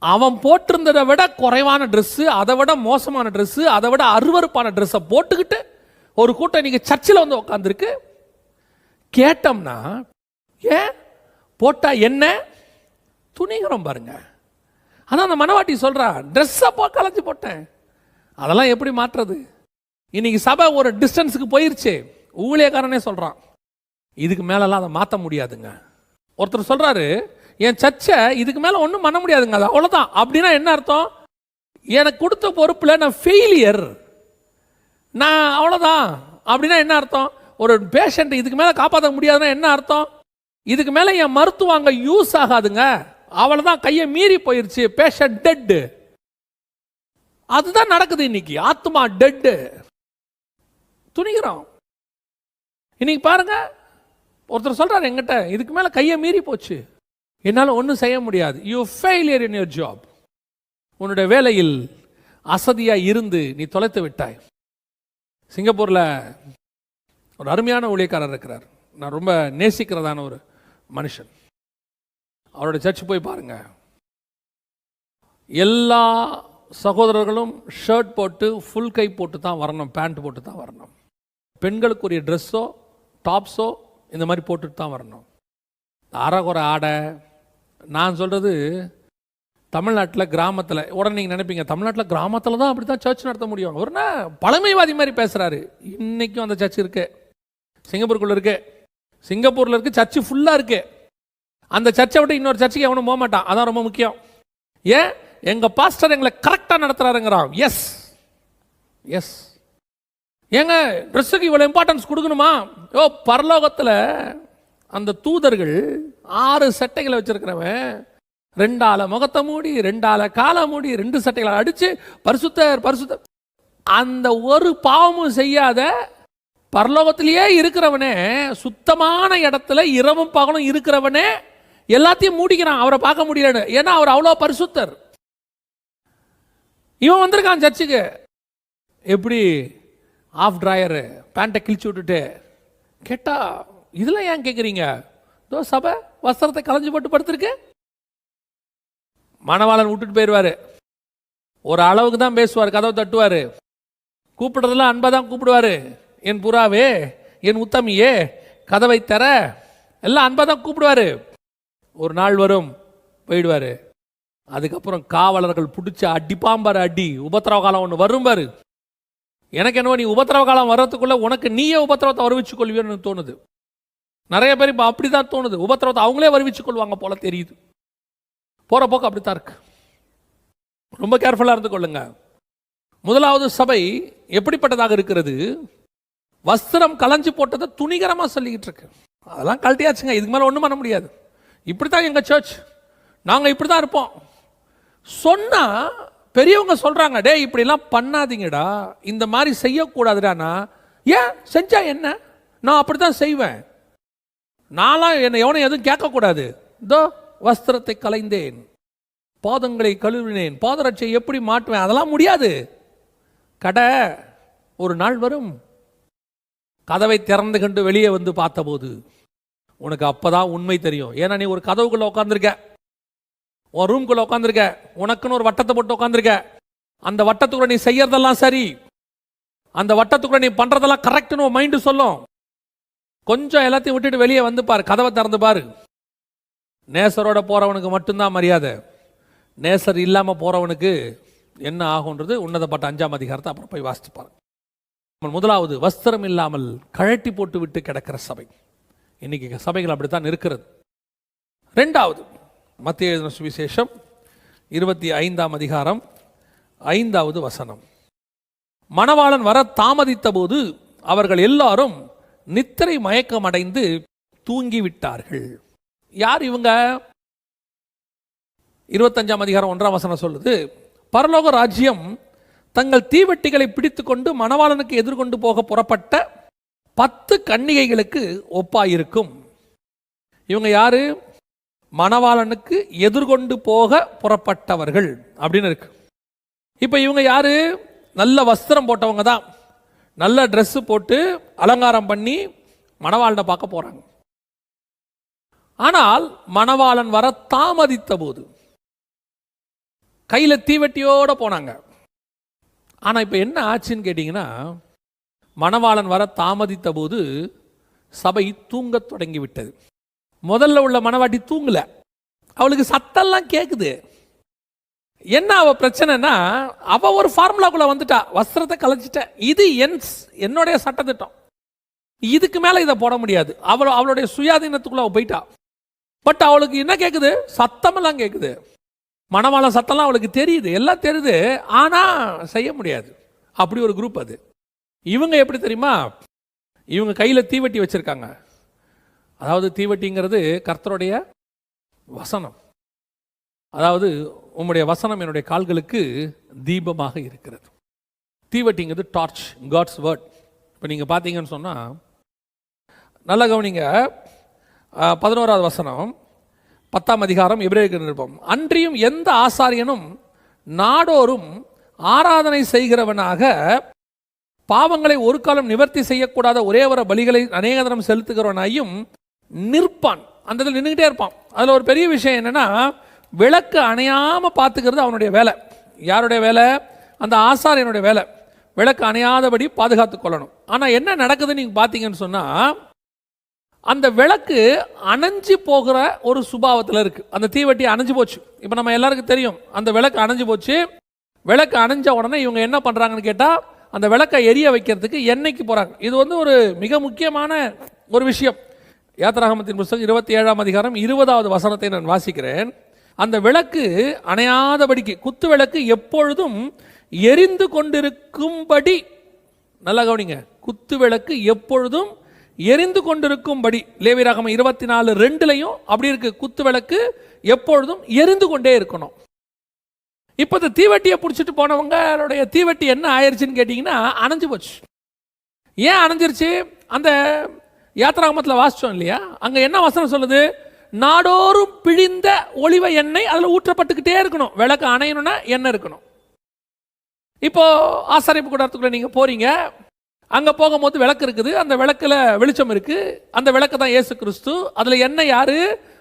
அவன் போட்டிருந்ததை விட குறைவான ட்ரெஸ், அதை விட மோசமான ட்ரெஸ், அதை விட அருவருப்பான ட்ரெஸ்ஸை போட்டுக்கிட்டு ஒரு கூட்டம் நீங்க சர்ச்சில் வந்து உட்காந்துருக்கு. கேட்டோம்னா, ஏன் போட்டா என்ன துணிகிறோம் பாருங்க. அதான் அந்த மனவாட்டி சொல்றா, ட்ரெஸ்ஸை கலைஞ்சு போட்டேன். அதெல்லாம் எப்படி மாற்றுறது? இன்னைக்கு சபை ஒரு டிஸ்டன்ஸுக்கு போயிருச்சு. ஊழியக்காரனே சொல்றான், இதுக்கு மேலெல்லாம் அதை மாற்ற முடியாதுங்க. ஒருத்தர் சொல்றாரு, என் சர்ச்சை இதுக்கு மேலே ஒன்றும் பண்ண முடியாதுங்க, அது அவ்வளோதான். அப்படின்னா என்ன அர்த்தம்? எனக்கு கொடுத்த பொறுப்பில் நான் ஃபெயிலியர், நான் அவ்வளோதான். அப்படின்னா என்ன அர்த்தம்? ஒரு பேஷண்ட் இதுக்கு மேலே காப்பாற்ற முடியாதுன்னா என்ன அர்த்தம்? இதுக்கு மேலே என் மருத்துவம் அங்கே யூஸ் ஆகாதுங்க, அவ்வளோதான், கையை மீறி போயிருச்சு, பேஷண்ட் டெட்டு. அதுதான் நடக்குது இன்னைக்கு, ஆத்மா டெட்டு. துணிகிறோம். இன்னைக்கு பாருங்க, ஒருத்தர் சொல்றாரு எங்கிட்ட, இதுக்கு மேலே கையை மீறி போச்சு, என்னால் ஒன்றும் செய்ய முடியாது. You failure in your job. உன்னுடைய வேலையில் அசதியாக இருந்து நீ தொலைத்து விட்டாய். சிங்கப்பூரில் ஒரு அருமையான ஊழியக்காரர் இருக்கிறார், நான் ரொம்ப நேசிக்கிறதான ஒரு மனுஷன். அவரோட சர்ச் போய் பாருங்க, எல்லா சகோதரர்களும் ஷர்ட் போட்டு ஃபுல் கை போட்டு தான் வரணும், பேண்ட் போட்டு தான் வரணும். பெண்களுக்குரிய ட்ரெஸ்ஸோ டாப்ஸோ இந்த மாதிரி போட்டுட்டு தான் வரணும். அரைகுறை ஆடை. நான் சொல்கிறது தமிழ்நாட்டில் கிராமத்தில். உடனே நீங்கள் நினைப்பீங்க, தமிழ்நாட்டில் கிராமத்தில் தான் அப்படி தான் சர்ச் நடத்த முடியும். ஒரு பழமைவாதி மாதிரி பேசுகிறாரு. இன்றைக்கும் அந்த சர்ச் இருக்கு, சிங்கப்பூருக்குள்ளே இருக்கு. சிங்கப்பூரில் இருக்கு, சர்ச்சு ஃபுல்லாக இருக்கு. அந்த சர்ச்சை விட்டு இன்னொரு சர்ச்சுக்கு எவனும் போக மாட்டான். அதான் ரொம்ப முக்கியம். ஏன்? எங்கள் பாஸ்டர் எங்களை கரெக்டாக நடத்துகிறாருங்கிறான். S S. ஏங்க ட்ரெஸ்ஸுக்கு இவ்வளோ இம்பார்ட்டன்ஸ் கொடுக்கணுமா? பரலோகத்தில் அந்த தூதர்கள் 6 சட்டைகளை வச்சிருக்கிறவன் 2 ஆளை முகத்தை மூடி, 2 ஆளை காலை மூடி, 2 சட்டைகளை அடிச்சு பரிசுத்தர் பரிசுத்தர். அந்த ஒரு பாவமும் செய்யாத பரலோகத்திலேயே இருக்கிறவனே, சுத்தமான இடத்துல இரவும் பகலும் இருக்கிறவனே எல்லாத்தையும் மூடிக்கிறான், அவரை பார்க்க முடியலன்னு. ஏன்னா அவர் அவ்வளோ பரிசுத்தர். இவன் வந்திருக்கான் சர்ச்சுக்கு, எப்படி ஆஃப் டிராயரு பேண்ட்டை கிழிச்சு விட்டுட்டு. கேட்டா இதெல்லாம் ஏன் கேட்குறீங்க? இதோ சபை வஸ்திரத்தை கலைஞ்சு போட்டு படுத்திருக்கு. மணவாளன் விட்டுட்டு போயிடுவார், ஒரு அளவுக்கு தான் பேசுவார், கதவை தட்டுவார், கூப்பிடுறதுல அன்பா தான் கூப்பிடுவார். என் புறாவே, என் உத்தமியே, கதவை தர, எல்லாம் அன்பா தான் கூப்பிடுவார். ஒரு நாள் வரும், போயிடுவார். அதுக்கப்புறம் காவலர்கள் பிடிச்சி அடிப்பாம்பாரு, அடி உபத்திரவ காலம் ஒன்று வரும் பாரு. எனக்கு என்னவோ நீ உபத்திரவ காலம் வர்றதுக்குள்ள உனக்கு நீயே உபத்திரவத்தை வருவிச்சு கொள்வியோன்னு தோணுது. நிறைய பேர் இப்போ அப்படிதான் தோணுது, உபத்திரவத்தை அவங்களே வருவிச்சு கொள்வாங்க போல தெரியுது. போற போக்கு அப்படித்தான் இருக்கு. ரொம்ப கேர்ஃபுல்லா இருந்து கொள்ளுங்க. முதலாவது சபை எப்படிப்பட்டதாக இருக்கிறது? வஸ்திரம் கலைஞ்சு போட்டதை துணிகரமா சொல்லிக்கிட்டு இருக்கு. அதெல்லாம் கழட்டியாச்சுங்க, இதுக்கு மேல ஒண்ணும் பண்ண முடியாது. இப்படித்தான் எங்க சர்ச், நாங்க இப்படிதான் இருப்போம் சொன்னா பெரியவங்க சொல்றாங்க, டே இப்படிலாம் பண்ணாதீங்கடா, இந்த மாதிரி செய்யக்கூடாதுடானா. ஏன் செஞ்சா என்ன, நான் அப்படித்தான் செய்வேன், நான்லாம் என்ன எவனும் எதுவும் கேட்கக்கூடாது. இதோ வஸ்திரத்தை கலைந்தேன், பாதங்களை கழுவினேன், பாதரட்சை எப்படி மாட்டுவேன், அதெல்லாம் முடியாது. கடை ஒரு நாள் வரும், கதவை திறந்து கண்டு வெளியே வந்து பார்த்தபோது உனக்கு அப்பதான் உண்மை தெரியும். ஏன்னா நீ ஒரு கதவுக்குள்ள உட்காந்துருக்க, ஒரு ரூம்குள்ள உட்காந்துருக்க, உனக்குன்னு ஒரு வட்டத்தை போட்டு உட்காந்துருக்க. அந்த வட்டத்துக்குள்ள நீ செய்யறதெல்லாம் சரி, அந்த வட்டத்துக்குள்ள நீ பண்றதெல்லாம் கரெக்ட்னு மைண்டு சொல்லும். கொஞ்சம் எல்லாத்தையும் விட்டுட்டு வெளியே வந்து பாரு, கதவை திறந்து பாரு. நேசரோட போறவனுக்கு மட்டும்தான் மரியாதை. நேசர் இல்லாம போறவனுக்கு என்ன ஆகுன்றது உன்னதப்பட்ட 5ஆம் அதிகாரத்தை அப்புறம் போய் வாசிச்சு பாருங்க. முதலாவது, வஸ்திரம் இல்லாமல் கழட்டி போட்டு விட்டு கிடக்கிற சபை. இன்னைக்கு சபைகள் அப்படித்தான் இருக்கிறது. இரண்டாவது, மத்தேயு எழுதின சுவிசேஷம் 25ஆம் அதிகாரம் 5வது வசனம். மணவாளன் வர தாமதித்த போது அவர்கள் எல்லாரும் நித்திரை மயக்கம் அடைந்து தூங்கிவிட்டார்கள். யார் இவங்க? 25ஆம் அதிகாரம் 1ஆம் வசனம் சொல்லுது, பரலோக ராஜ்யம் தங்கள் தீவெட்டிகளை பிடித்துக்கொண்டு மணவாளனுக்கு எதிர்கொண்டு போக புறப்பட்ட 10 கன்னிகைகளுக்கு ஒப்பாயிருக்கும். இவங்க யாரு? மணவாளனுக்கு எதிர்கொண்டு போக புறப்பட்டவர்கள் அப்படின்னு இருக்கு. இப்ப இவங்க யாரு? நல்ல வஸ்திரம் போட்டவங்க தான். நல்ல ட்ரெஸ் போட்டு அலங்காரம் பண்ணி மணவாளனை பார்க்க போறாங்க. ஆனால் மணவாளன் வர தாமதித்த போது கையில தீவெட்டியோட போனாங்க. ஆனா இப்ப என்ன ஆச்சுன்னு கேட்டீங்கன்னா, மணவாளன் வர தாமதித்த போது சபை தூங்க தொடங்கி விட்டது. முதல்ல உள்ள மணவாட்டி தூங்கல, அவளுக்கு சத்தெல்லாம் கேக்குது. என்ன அவ பிரச்சனைனா, அவ ஒரு ஃபார்முலாக்குள்ள வந்துட்டா, வஸ்திரத்தை கலைச்சிட்ட, இது என்னுடைய சட்டத்திட்டம், இதுக்கு மேல இதை போட முடியாது. அவளுடைய சுயாதீனத்துக்குள்ள அவ போயிட்டா. பட் அவளுக்கு என்ன கேக்குது? சத்தமெல்லாம் கேக்குது. மணவாள சத்தம்லாம் அவளுக்கு தெரியுது, எல்லாம் தெரியுது, ஆனா செய்ய முடியாது. அப்படி ஒரு குரூப் அது. இவங்க எப்படி தெரியுமா? இவங்க கையில தீவெட்டி வச்சிருக்காங்க. அதாவது தீவெட்டிங்கிறது கர்த்தருடைய வசனம். அதாவது உம்முடைய வசனம் என்னுடைய கால்களுக்கு தீபமாக இருக்கிறது. தீவெட்டிங்கிறது டார்ச், காட்ஸ் வேர்ட். இப்போ நீங்கள் பார்த்தீங்கன்னு சொன்னால், நல்லா கவனிங்க, 11வது வசனம் 10ஆம் அதிகாரம் எபிரேயருக்கு நிருபம். அன்றியும் எந்த ஆசாரியனும் நாடோறும் ஆராதனை செய்கிறவனாக பாவங்களை ஒரு காலம் நிவர்த்தி செய்யக்கூடாத ஒரே வர பலிகளை அநேக தரம் செலுத்துகிறவனாயும் நிற்பான். அந்த இதில் நின்றுகிட்டே இருப்பான். அதில் ஒரு பெரிய விஷயம் என்னன்னா, விளக்கு அணையாம பார்த்துக்கிறது அவனுடைய வேலை. யாருடைய வேலை? அந்த ஆசாரியனுடைய வேலை. விளக்கு அணையாதபடி பாதுகாத்து கொள்ளணும். ஆனா என்ன நடக்குதுன்னு நீங்க பார்த்தீங்கன்னு சொன்னா, அந்த விளக்கு அணைஞ்சு போகிற ஒரு சுபாவத்தில் இருக்கு. அந்த தீவெட்டி அணைஞ்சு போச்சு. இப்போ நம்ம எல்லாருக்கும் தெரியும், அந்த விளக்கு அணைஞ்சு போச்சு. விளக்கு அணைஞ்ச உடனே இவங்க என்ன பண்றாங்கன்னு கேட்டா, அந்த விளக்கை எரிய வைக்கிறதுக்கு எண்ணெய்க்கு போறாங்க. இது ஒரு மிக முக்கியமான ஒரு விஷயம். யாத்திராகமத்தின் புத்தகம் 27ஆம் அதிகாரம் 20வது வசனத்தை நான் வாசிக்கிறேன். அந்த விளக்கு அணையாதபடிக்கு, குத்து விளக்கு எப்பொழுதும் எரிந்து கொண்டிருக்கும்படி, நல்லா கவனிங்க, குத்து விளக்கு எப்பொழுதும் எரிந்து கொண்டிருக்கும்படி. லேவியராகமம் 24:2 அப்படி இருக்கு. குத்து விளக்கு எப்பொழுதும் எரிந்து கொண்டே இருக்கணும். இப்ப இந்த தீவெட்டியை பிடிச்சிட்டு போனவங்களுடைய தீவெட்டி என்ன ஆயிடுச்சுன்னு கேட்டீங்கன்னா, அணைஞ்சு போச்சு. ஏன் அணைஞ்சிருச்சு? அந்த யாத்திராகமத்தில் வாசிச்சோம் இல்லையா, அங்க என்ன வசனம் சொல்லுது? நாடோறும் பிழிந்த ஒளிவ எண்ணெய் அதுல ஊற்றப்பட்டுக்கிட்டே இருக்கணும். விளக்கு அணையணும்னா எண்ணெய் இருக்கணும். இப்போ ஆசாரிப்பு கூடாரத்துக்குள்ள நீங்க போறீங்க, அங்க போகும்போது விளக்கு இருக்குது, அந்த விளக்குல வெளிச்சம் இருக்கு. அந்த விளக்கு தான் இயேசு கிறிஸ்து. அதுல என்ன யாரு?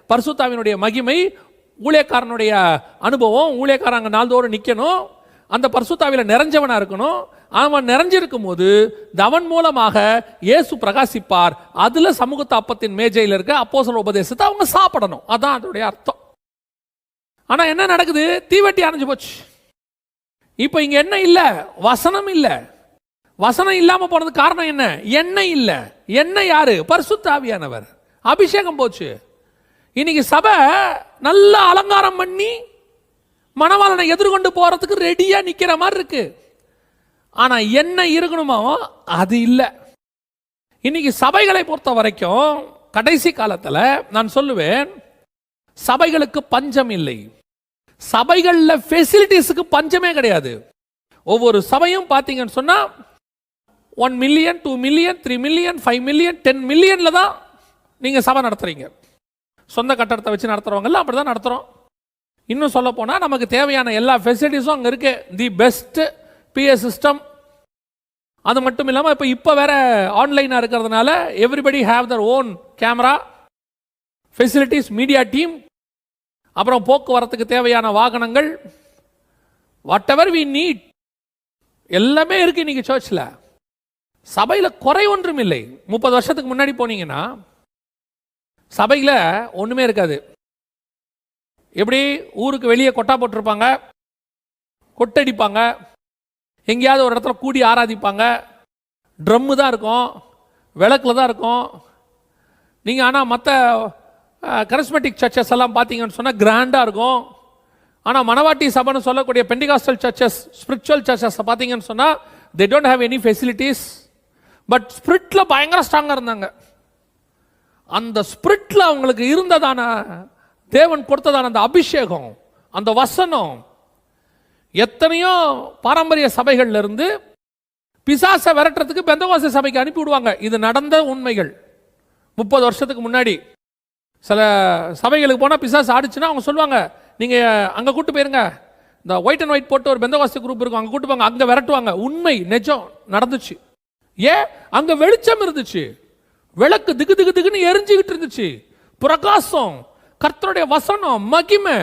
பரிசுத்தாவினுடைய மகிமை, ஊழியக்காரனுடைய அனுபவம். ஊழியக்காரன் அங்க நாள்தோறும் நிக்கணும், அந்த பரிசுத்தாவில நிறைஞ்சவனா இருக்கணும். அவன் நிறைஞ்சிருக்கும் போது அவன் மூலமாக இயேசு பிரகாசிப்பார். அதுல சமூகத்து அப்பத்தின் மேஜையில் இருக்க அப்போஸ்தலர் உபதேசத்தை அவங்க சாப்பிடணும். அதான் அதோடைய அர்த்தம். ஆனா என்ன நடக்குது? தீவெட்டி அணைஞ்சு போச்சு. இப்ப இங்க என்ன இல்ல? வசனம் இல்ல. வசனம் இல்லாம போனதுக்கு காரணம் என்ன? எண்ணெய் இல்ல. எண்ணெய் யாரு? பரிசுத்த ஆவியானவர். அபிஷேகம் போச்சு. இன்னைக்கு சபை நல்ல அலங்காரம் பண்ணி மணவாளனை எதிர்கொண்டு போறதுக்கு ரெடியா நிக்கிற மாதிரி இருக்கு. ஆனா என்ன இருக்கணுமோ அது இல்ல. இன்னைக்கு சபைகளை பொறுத்த வரைக்கும் கடைசி காலத்துல நான் சொல்லுவேன், சபைகளுக்கு பஞ்சம் இல்லை. சபைகள்ல ஃபெசிலிட்டிஸ்க்கு பஞ்சமே கிடையாது. ஒவ்வொரு சபையும் பாத்தீங்கன்னு சொன்னா 1 மில்லியன் 2 மில்லியன் 3 மில்லியன் 5 மில்லியன் 10 மில்லியன்ல தான் நீங்க சபை நடத்துறீங்க. சொந்த கட்டடத்தை வச்சு நடத்துறவங்க அப்படிதான் நடத்துறோம். இன்னும் சொல்ல போனா நமக்கு தேவையான எல்லா ஃபெசிலிட்டிஸும் அங்க இருக்கு. The best PA system. அது மட்டும் இல்லாம இப்ப வேற ஆன்லைனா இருக்கிறதுனால everybody have their own camera facilities, media team, அப்புறம் போக்குவரத்துக்கு தேவையான வாகனங்கள், வாட் எவர் வி நீட் எல்லாமே இருக்கு இன்னைக்கு சர்ச்ல. சபையில் குறை ஒன்றும் இல்லை. 30 வருஷத்துக்கு முன்னாடி போனீங்கன்னா சபையில் ஒன்றுமே இருக்காது. எப்படி ஊருக்கு வெளியே கொட்டா போட்டிருப்பாங்க, கொட்டடிப்பாங்க, எங்கேயாவது ஒரு இடத்துல கூடி ஆராதிப்பாங்க, ட்ரம்மு தான் இருக்கும், விளக்கில் தான் இருக்கும். நீங்கள் ஆனால் மற்ற கரிஸ்மெட்டிக் சர்ச்சஸ் எல்லாம் பார்த்தீங்கன்னு சொன்னால் கிராண்டாக இருக்கும். ஆனால் மணவாட்டி சபைன்னு சொல்லக்கூடிய பெண்டிகாஸ்டல் சர்ச்சஸ், ஸ்பிரிச்சுவல் சர்ச்சஸ் பார்த்தீங்கன்னு சொன்னால் they don't have any facilities, but ஸ்பிரிட்டில் பயங்கர ஸ்ட்ராங்காக இருந்தாங்க. அந்த ஸ்பிரிட்டில் அவங்களுக்கு இருந்ததான தேவன் கொடுத்ததான அந்த அபிஷேகம், அந்த வசனம் எத்தனையோ பாரம்பரிய சபைகள்ல இருந்து பிசாசை விரட்டுறதுக்கு பெந்தகோஸ்தே சபைக்கு அனுப்பி விடுவாங்க. இது நடந்த உண்மைகள். 30 வருஷத்துக்கு முன்னாடி சில சபைகளுக்கு போனால் பிசாசு ஆடிச்சுன்னா அவங்க சொல்லுவாங்க, நீங்கள் அங்கே கூட்டு போயிருங்க, இந்த ஒயிட் அண்ட் ஒயிட் போட்டு ஒரு பெந்தகோஸ்தே குரூப் இருக்கும், அங்கே கூட்டு போங்க, அங்கே விரட்டுவாங்க. உண்மை, நிஜம் நடந்துச்சு. ஏன்? அங்கே வெளிச்சம் இருந்துச்சு, விளக்கு திகு திகு திகுன்னு எரிஞ்சுக்கிட்டு இருந்துச்சு, பிரகாசம், கர்த்தருடைய வசனம், மகிமை.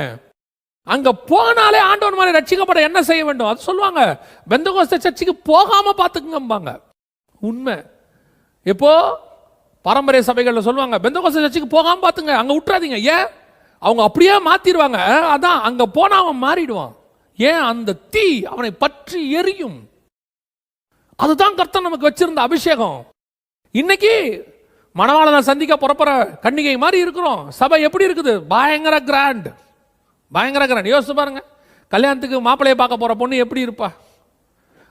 அங்க போனாலே ஆண்டவன் மாதிரி ரட்சிக்கப்பட என்ன செய்ய வேண்டும் அது சொல்லுவாங்க. பெந்தகோஸ்தே சர்ச்சுக்கு போகாம பார்த்துக்குங்கம்பாங்க. உண்மை. எப்போ பாரம்பரிய சபைகளில் சொல்லுவாங்க, பெந்தகோஸ்தே சர்ச்சுக்கு போகாம பார்த்துங்க, அங்க விட்டுறாதீங்க. ஏன்? அவங்க அப்படியே மாத்திடுவாங்க. அதான் அங்க போனா அவன் மாறிடுவான். ஏன்? அந்த தீ அவனை பற்றி எரியும். அதுதான் கர்த்தர் நமக்கு வச்சிருந்த அபிஷேகம். இன்னைக்கு மணவாளனை சந்திக்க புறப்புற கன்னிகை மாதிரி இருக்கிறோம். சபை எப்படி இருக்குது? பயங்கர கிராண்ட், பயங்கர கிராண்ட். யோசிச்சு பாருங்க, கல்யாணத்துக்கு மாப்பிள்ளையை பார்க்க போற பொண்ணு எப்படி இருப்பா?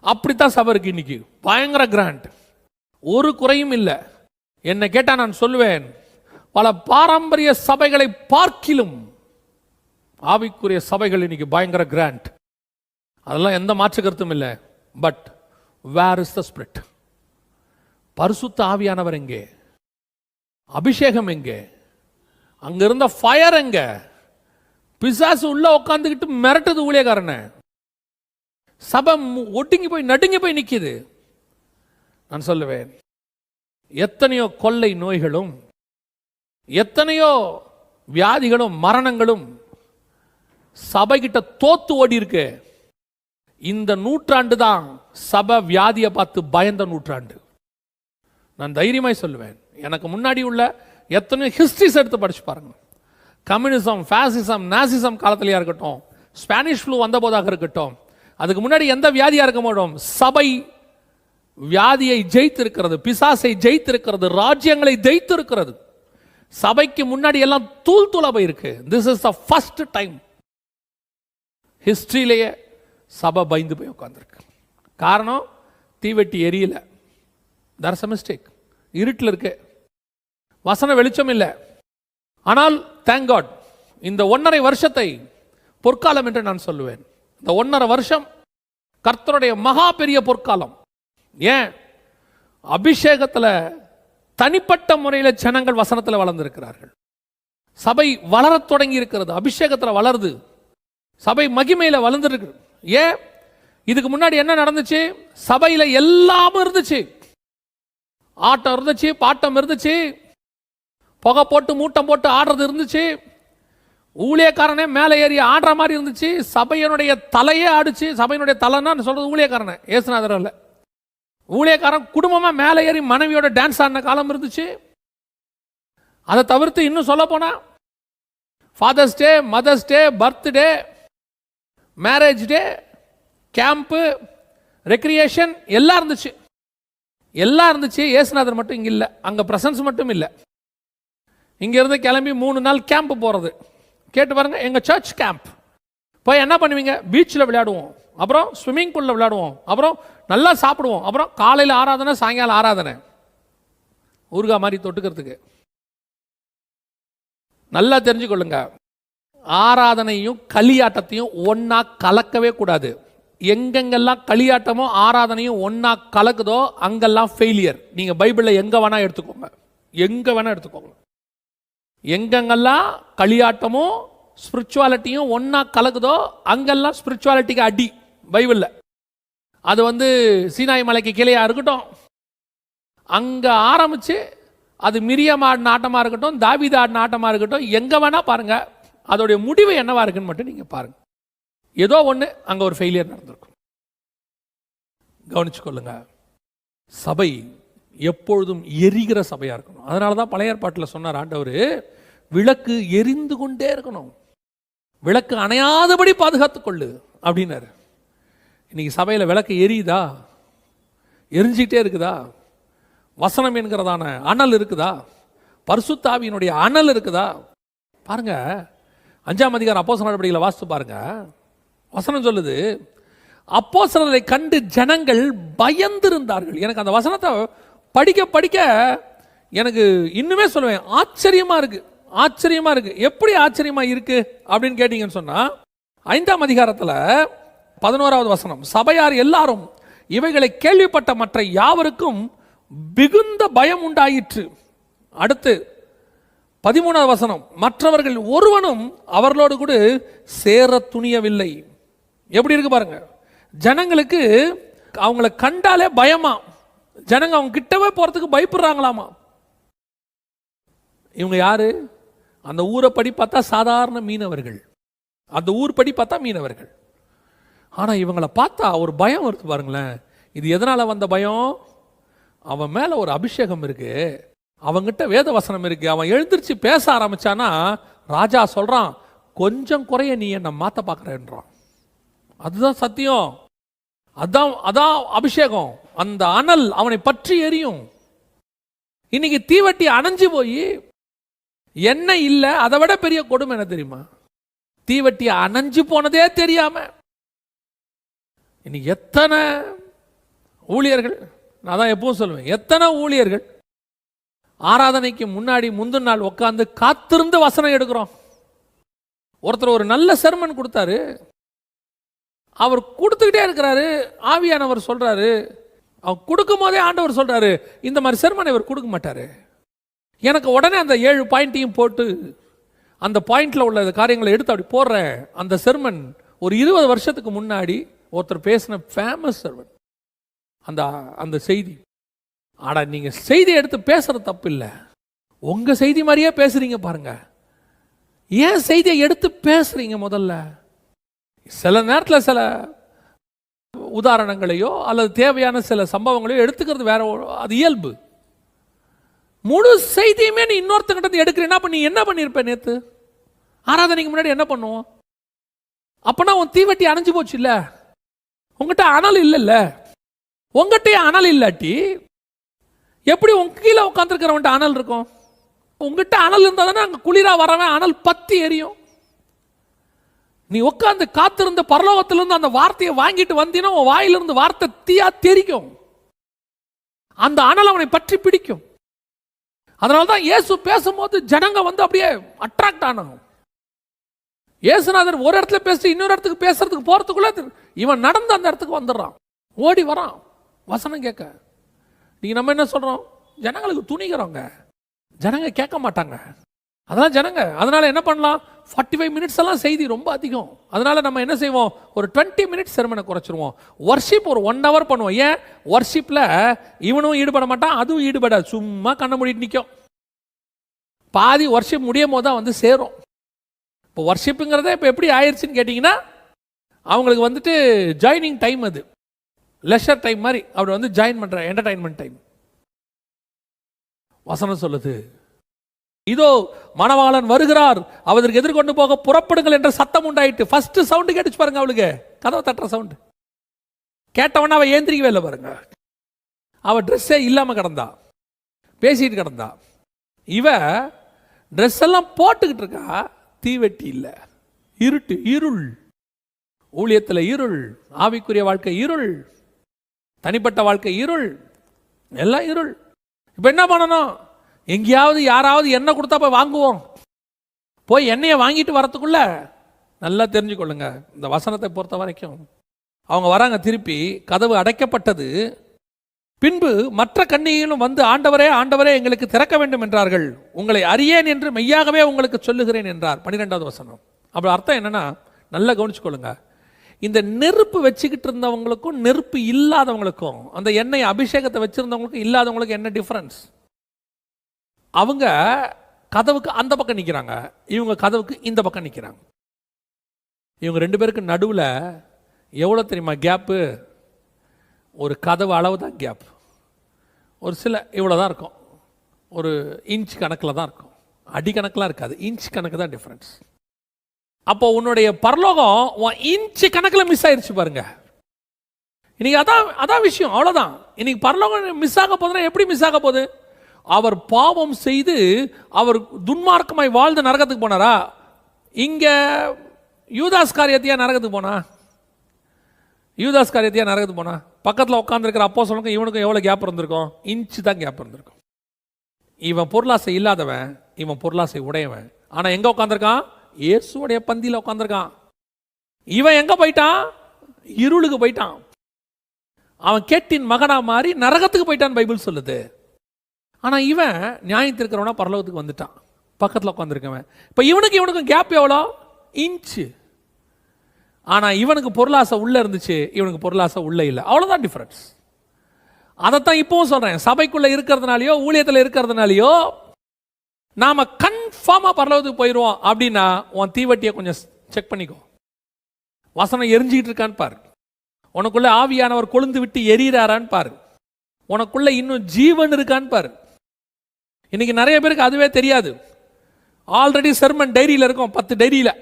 அப்படித்தான் சபை இருக்கு இன்னைக்கு, பயங்கர கிராண்ட். ஒரு குறையும் இல்லை. என்னை கேட்டா நான் சொல்லுவேன், பல பாரம்பரிய சபைகளை பார்க்கிலும் ஆவிக்குரிய சபைகள் இன்னைக்கு பயங்கர கிராண்ட். அதெல்லாம் எந்த மாற்று கருத்தும் இல்லை. But where is the spirit? பரிசுத்த ஆவியானவர் எங்கே? அபிஷேகம் எங்கே? அங்க இருந்த ஃபயர் எங்க? பிசாசு உள்ள உட்காந்துக்கிட்டு மிரட்டுது ஊழியக்காரனை. சபை ஒடுங்கி போய் நடுங்கி போய் நிக்குது. நான் சொல்லுவேன், எத்தனையோ கொள்ளை நோய்களும், எத்தனையோ வியாதிகளும் மரணங்களும் சபைகிட்ட தோத்து ஓடி இருக்கு. இந்த நூற்றாண்டு தான் சபை வியாதியை பார்த்து பயந்த நூற்றாண்டு. நான் தைரியமாய் சொல்லுவேன், எனக்கு முன்னாடி உள்ள எத்தனையோ ஹிஸ்டரிஸ் எடுத்து படிச்சு பாருங்க. கம்யூனிசம், ஃபாசிசம், நாசிசம் காலத்திலேயா இருக்கட்டும், ஸ்பானிஷ் ஃப்ளூ வந்த போதாக இருக்கட்டும், அதுக்கு முன்னாடி எந்த வியாதியா இருக்க மாட்டோம், சபை வியாதியை ஜெயித்திருக்கிறது, பிசாசை ஜெயித்திருக்கிறது, ராஜ்யங்களை ஜெயித்திருக்கிறது. சபைக்கு முன்னாடி எல்லாம் தூள் தூளா போயிருக்கு. This is the first time ஹிஸ்டரியிலேயே சபை பயந்து போய் உட்கார்ந்துருக்கு. காரணம், தீவெட்டி எரியல, தட்ஸ் a mistake. இருட்டில் இருக்கு, வசன வெளிச்சம் இல்லை. ஆனால் தேங்க் காட், இந்த 1.5 வருஷத்தை பொற்காலம் என்று நான் சொல்லுவேன். இந்த 1.5 வருஷம் கர்த்தருடைய மகா பெரிய பொற்காலம். ஏன்? அபிஷேகத்தில் தனிப்பட்ட முறையில் ஜனங்கள் வசனத்தில் வளர்ந்திருக்கிறார்கள். சபை வளரத் தொடங்கி இருக்கிறது, அபிஷேகத்தில் வளருது, சபை மகிமையில வளர்ந்துருக்கு. ஏன்? இதுக்கு முன்னாடி என்ன நடந்துச்சு? சபையில எல்லாமும் இருந்துச்சு. ஆட்டம் இருந்துச்சு, பாட்டம் இருந்துச்சு, புகை போட்டு மூட்டம் போட்டு ஆடுறது இருந்துச்சு, ஊழியக்காரனே மேலே ஏறி ஆடுற மாதிரி இருந்துச்சு, சபையினுடைய தலையே ஆடுச்சு. சபையினுடைய தலைன்னா சொல்றது ஊழியக்காரனை, ஏசுநாதர் அல்ல. ஊழியக்காரன் குடும்பமா மேலே ஏறி மனைவியோட டான்ஸ் ஆடின காலம் இருந்துச்சு. அதை தவிர்த்து இன்னும் சொல்ல போனா father's day, mother's day, birthday, marriage day, camp, recreation எல்லாம் இருந்துச்சு. எல்லாம் இருந்துச்சு. ஏசுநாதர் மட்டும் இங்க இல்லை, அங்க பிரசன்ஸ் மட்டும் இல்லை. இங்க இருந்து கிளம்பி 3 நாள் கேம்ப் போறது. கேட்டு பாருங்க, எங்க சர்ச் கேம்ப் போய் என்ன பண்ணுவீங்க? பீச்சில் விளையாடுவோம், அப்புறம் ஸ்விம்மிங் பூல்ல விளையாடுவோம், அப்புறம் நல்லா சாப்பிடுவோம், அப்புறம் காலையில் ஆராதனை, சாயங்காலம் ஆராதனை, ஊறுகாய் மாதிரி தொட்டுக்கிறதுக்கு. நல்லா தெரிஞ்சுக்கொள்ளுங்க, ஆராதனையும் களியாட்டத்தையும் ஒன்னா கலக்கவே கூடாது. எங்கெங்கெல்லாம் களியாட்டமோ ஆராதனையும் ஒன்னா கலக்குதோ அங்கெல்லாம் ஃபெயிலியர். நீங்க பைபிள்ல எங்க வேணா எடுத்துக்கோங்க, எங்க வேணா எடுத்துக்கோங்க. எங்கெங்கெல்லாம் களியாட்டமும் ஸ்பிரிச்சுவாலிட்டியும் ஒன்னா கலக்குதோ அங்கெல்லாம் ஸ்பிரிச்சுவாலிட்டிக்கு அடி பைபிள்ல. அது சீனாய் மலைக்கு கீழேயா இருக்கட்டும், அங்க ஆரம்பிச்சு அது மிரியம் ஆடின ஆட்டமா இருக்கட்டும், தாவீது ஆடின ஆட்டமா இருக்கட்டும், எங்க வேணா பாருங்க, அதோடைய முடிவு என்னவா இருக்குன்னு மட்டும் நீங்க பாருங்க. ஏதோ ஒன்று அங்க ஒரு ஃபெயிலியர் நடந்திருக்கும். கவனிச்சு கொள்ளுங்க. சபை எப்பொழுதும் எரிகிற சபையா இருக்கணும். அதனால தான் பழைய ஏற்பாட்டில் சொன்னார் ஆண்டவர், விளக்கு எரிந்து கொண்டே இருக்கணும், விளக்கு அணையாதபடி பாதுகாத்துக்கொள்ளு அப்படின்னாரு. இன்னைக்கு சபையில் விளக்கு எரியுதா? எரிஞ்சிட்டே இருக்குதா? வசனம் என்கிறதான அனல் இருக்குதா? பரிசுத்த ஆவியினுடைய அனல் இருக்குதா? பாருங்க, 5ஆம் அதிகாரம் அப்போஸ்தலர் நடவடிக்கைகளை வாசித்து பாருங்க. வசனம் சொல்லுது, அப்போஸ்தலரை கண்டு ஜனங்கள் பயந்திருந்தார்கள். எனக்கு அந்த வசனத்தை படிக்க படிக்க எனக்கு இன்னுமே சொல்லுவேன், ஆச்சரியமா இருக்கு, ஆச்சரியமா இருக்கு. எப்படி ஆச்சரியமா இருக்கு அப்படின்னு கேட்டீங்கன்னு சொன்னா, 5ஆம் அதிகாரத்தில் 11வது வசனம், சபையார் எல்லாரும் இவைகளை கேள்விப்பட்ட மற்ற யாவருக்கும் மிகுந்த பயம் உண்டாயிற்று. அடுத்து 13வது வசனம், மற்றவர்கள் ஒருவனும் அவர்களோடு கூட சேர துணியவில்லை. எப்படி இருக்கு பாருங்க, ஜனங்களுக்கு அவங்கள கண்டாலே பயமா, ஜனங்க அவங்க கிட்டவே போறதுக்கு பயப்படுறாங்களாமா. இவங்க யாரு? அந்த ஊரை படி பார்த்தா சாதாரண மீனவர்கள், அந்த ஊர் படி பார்த்தா மீனவர்கள். ஆனா இவங்களை பார்த்தா ஒரு பயம் வருது பாருங்களேன். இது எதனால வந்த பயம்? அவன் மேல ஒரு அபிஷேகம் இருக்கு, அவங்கிட்ட வேத வசனம் இருக்கு. அவன் எழுந்திருச்சு பேச ஆரம்பிச்சானா ராஜா சொல்றான், கொஞ்சம் குறைய நீ என்ன மாத்த பார்க்கறேன்றான். அதுதான் சத்தியம், அதான் அபிஷேகம். அந்த அனல் அவனை பற்றி எரியும். இன்னைக்கு தீவட்டி அணைஞ்சு போய் என்ன இல்ல, அதை விட பெரிய கொடுமை என்ன தெரியுமா? தீவட்டி அணைஞ்சு போனதே தெரியாம இன்னைக்கு எத்தனை ஊழியர்கள், நான் தான் எப்பவும் சொல்லுவேன், எத்தனை ஊழியர்கள் ஆராதனைக்கு முன்னாடி முந்தின நாள் உட்காந்து காத்திருந்து வசனம் எடுக்கிறோம். ஒருத்தர் ஒரு நல்ல செர்மன் கொடுத்தாரு, அவர் கொடுத்துக்கிட்டே இருக்கிறாரு, ஆவியானவர் சொல்றாரு, அவர் கொடுக்கும் போதே ஆண்டவர் சொல்றாரு, இந்த மாதிரி செர்மன் இவர் கொடுக்க மாட்டாரு. எனக்கு உடனே அந்த 7 பாயிண்ட்டையும் போட்டு அந்த பாயிண்ட்ல உள்ள காரியங்களை எடுத்து அப்படி போடுறேன். அந்த செர்மன் ஒரு 20 வருஷத்துக்கு முன்னாடி ஒருத்தர் பேசின ஃபேமஸ் செர்மன். அந்த செய்தி, ஆனா நீங்க செய்தி எடுத்து பேசுறது தப்பு இல்லை, உங்க செய்தி மாதிரியே பேசுறீங்க பாருங்க. ஏன் செய்தியை எடுத்து பேசுறீங்க? முதல்ல சில நேரத்தில் சில உதாரணங்களையோ அல்லது தேவையான சில சம்பவங்களையோ எடுத்துக்கிறது வேற, அது இயல்பு. முழு செய்தியுமே நீ இன்னொருத்தங்கிட்ட எடுக்கிறேன்னா நீ என்ன பண்ணிருப்ப? நேத்து ஆராதனைக்கு முன்னாடி என்ன பண்ணுவோம்? அப்பனா உன் தீவட்டி அணைஞ்சு போச்சு இல்ல, உங்ககிட்ட அனல் இல்லைல்ல. உங்ககிட்ட அனல் இல்லாட்டி எப்படி உங்க கீழே உட்காந்துருக்கிறவன்ட்ட அனல் இருக்கும்? உங்ககிட்ட அனல் இருந்தா தானே அங்க குளிரா வரவன் அனல் பத்தி எரியும். நீ உட்காந்து காத்திருந்த பரலோகத்திலிருந்து அந்த வார்த்தையை வாங்கிட்டு வந்தீங்கன்னா உன் வாயிலிருந்து வார்த்தை தீயா தெரிக்கும். அந்த அனல் அவனை பற்றி பிடிக்கும். அதனால்தான் இயேசு பேசும்போது ஜனங்க வந்து அப்படியே அட்ராக்ட் ஆனாங்க. இயேசுநாதர் ஒரு இடத்துல பேசி இன்னொரு இடத்துக்கு பேசுறதுக்கு போறதுக்குள்ள இவன் நடந்து அந்த இடத்துக்கு வந்துடுறான், ஓடி வரான் வசனம் கேட்க. நீங்க நம்ம என்ன சொல்றோம்? ஜனங்களுக்கு துணிகிறோங்க, ஜனங்க கேட்க மாட்டாங்க. அதெல்லாம் ஜனங்க, அதனால என்ன பண்ணலாம், 45 மினிட்ஸ் எல்லாம் செய்தி ரொம்ப அதிகம். அதனால நம்ம என்ன செய்வோம், ஒரு 20 மினிட்ஸ் செர்மனை குறைச்சிருவோம். வர்ஷிப் ஒரு 1 hour பண்ணுவோம். ஏன்? வர்ஷிப்ல இவனும் ஈடுபட மாட்டான், அதுவும் ஈடுபடாது, சும்மா கண்ண மூடிட்டு நிற்கும். பாதி வர்ஷிப் முடியும் போது தான் வந்து சேரும். இப்போ வர்ஷிப்புங்கிறத இப்போ எப்படி ஆயிடுச்சுன்னு கேட்டிங்கன்னா, அவங்களுக்கு வந்துட்டு ஜாயினிங் டைம், அது லெஷர் டைம் மாதிரி அவர் வந்து ஜாயின் பண்ற என்டர்டைன்மெண்ட் டைம். வசனம் சொல்லுது, இதோ மணவாளன் வருகிறார், அவருக்கு எதிர்கொண்டு போக புறப்படுங்கள் என்ற சத்தம் உண்டாயிட்டு. ஃபர்ஸ்ட் சவுண்ட் கேட்டுச்சு பாருங்க, அவளுக்கு கதவை தட்டுற சவுண்ட் கேட்டவன அவ ஏந்திரிக்கவே இல்லை பாருங்க. அவ ட்ரெஸ்ஸே இல்லாம கிடந்தா, பேசிட்டு கிடந்தா. இவ ட்ரெஸ் எல்லாம் போட்டுக்கிட்டு இருக்கா, தீவெட்டி இல்லை, இருட்டு, இருள். ஊழியத்தில் இருள், ஆவிக்குரிய வாழ்க்கை இருள், தனிப்பட்ட வாழ்க்கை இருள், எல்லாம் இருள். இப்ப என்ன பண்ணணும்? எங்கேயாவது யாராவது எண்ணெய் கொடுத்தா போய் வாங்குவோம். போய் எண்ணெயை வாங்கிட்டு வரத்துக்குள்ள நல்லா தெரிஞ்சுக்கொள்ளுங்க, இந்த வசனத்தை பொறுத்த வரைக்கும் அவங்க வராங்க, திருப்பி கதவு அடைக்கப்பட்டது. பின்பு மற்ற கன்னிகைகளும் வந்து ஆண்டவரே ஆண்டவரே எங்களுக்கு திறக்க வேண்டும் என்றார்கள். உங்களை அறியேன் என்று மெய்யாகவே உங்களுக்கு சொல்லுகிறேன் என்றார். 12வது வசனம். அப்படி அர்த்தம் என்னன்னா, நல்லா கவனிச்சுக்கொள்ளுங்க. இந்த நெருப்பு வச்சுக்கிட்டு இருந்தவங்களுக்கும் நெருப்பு இல்லாதவங்களுக்கும், அந்த எண்ணெய் அபிஷேகத்தை வச்சிருந்தவங்களுக்கும் இல்லாதவங்களுக்கும் என்ன டிஃபரன்ஸ்? அவங்க கதவுக்கு அந்த பக்கம் நிற்கிறாங்க, இவங்க கதவுக்கு இந்த பக்கம் நிற்கிறாங்க. இவங்க 2 பேருக்கு நடுவில் எவ்வளோ தெரியுமா கேப்பு? ஒரு கதவு அளவு தான் கேப். ஒரு சில இவ்வளோதான் இருக்கும், ஒரு இன்ச் கணக்கில் தான் இருக்கும், அடி கணக்கெலாம் இருக்காது, இன்ச் கணக்கு தான் டிஃப்ரென்ஸ். அப்போ உன்னுடைய பரலோகம் இன்ச்சு கணக்கில் மிஸ் ஆயிடுச்சு பாருங்க. இன்னைக்கு அதான் விஷயம், அவ்வளோதான். இன்னைக்கு பரலோகம் மிஸ் ஆக போதுன்னா எப்படி மிஸ் ஆக போகுது? அவர் பாவம் செய்து அவர் துன்மார்க்கமாய் வாழ்ந்து நரகத்துக்கு போனாரா? இங்க யூதாஸ் காரியத்தையா நரகத்துக்கு போனா? யூதாஸ் காரியத்தையா நரகத்துக்கு போனா? பக்கத்தில் உட்காந்துருக்கிற அப்போஸ்தலனுக்கும் இவனுக்கும் எவ்வளோ கேப் இருந்திருக்கும்? இன்ச்சு தான் கேப் இருந்திருக்கும். இவன் பொருளாசை இல்லாதவன், இவன் பொருளாசை உடையவன். ஆனால் எங்கே உட்காந்துருக்கான்? இயேசுடைய பந்தியில் உட்காந்துருக்கான். இவன் எங்கே போயிட்டான்? இருளுக்கு போயிட்டான். அவன் கேட்டின் மகனா மாறி நரகத்துக்கு போயிட்டான் பைபிள் சொல்லுது. ஆனால் இவன் நியாயத்திருக்கிறவனா பரலோகத்துக்கு வந்துட்டான், பக்கத்தில் உட்காந்துருக்கவன். இப்போ இவனுக்கும் கேப் எவ்வளோ? இன்ச்சு. ஆனால் இவனுக்கு பொருளாசை உள்ளே இருந்துச்சு, இவனுக்கு பொருளாசை உள்ளே இல்லை. அவ்வளோதான் டிஃப்ரென்ஸ். அதைத்தான் இப்பவும் சொல்கிறேன். சபைக்குள்ளே இருக்கிறதுனாலையோ ஊழியத்தில் இருக்கிறதுனாலையோ நாம் கன்ஃபார்மாக பரலோகத்துக்கு போயிடுவோம் அப்படின்னா உன் தீவட்டியை கொஞ்சம் செக் பண்ணிக்கோ. வசனம் எரிஞ்சிக்கிட்டு இருக்கான்னு பாரு. உனக்குள்ள ஆவியானவர் கொழுந்து விட்டு எரியிறாரான்னு பாரு. உனக்குள்ள இன்னும் ஜீவன் இருக்கான்னு பாரு. இன்னைக்கு நிறைய பேருக்கு அதுவே தெரியாது. ஆல்ரெடி செர்மன் டைரியில் இருக்கும், 10 டைரியில்.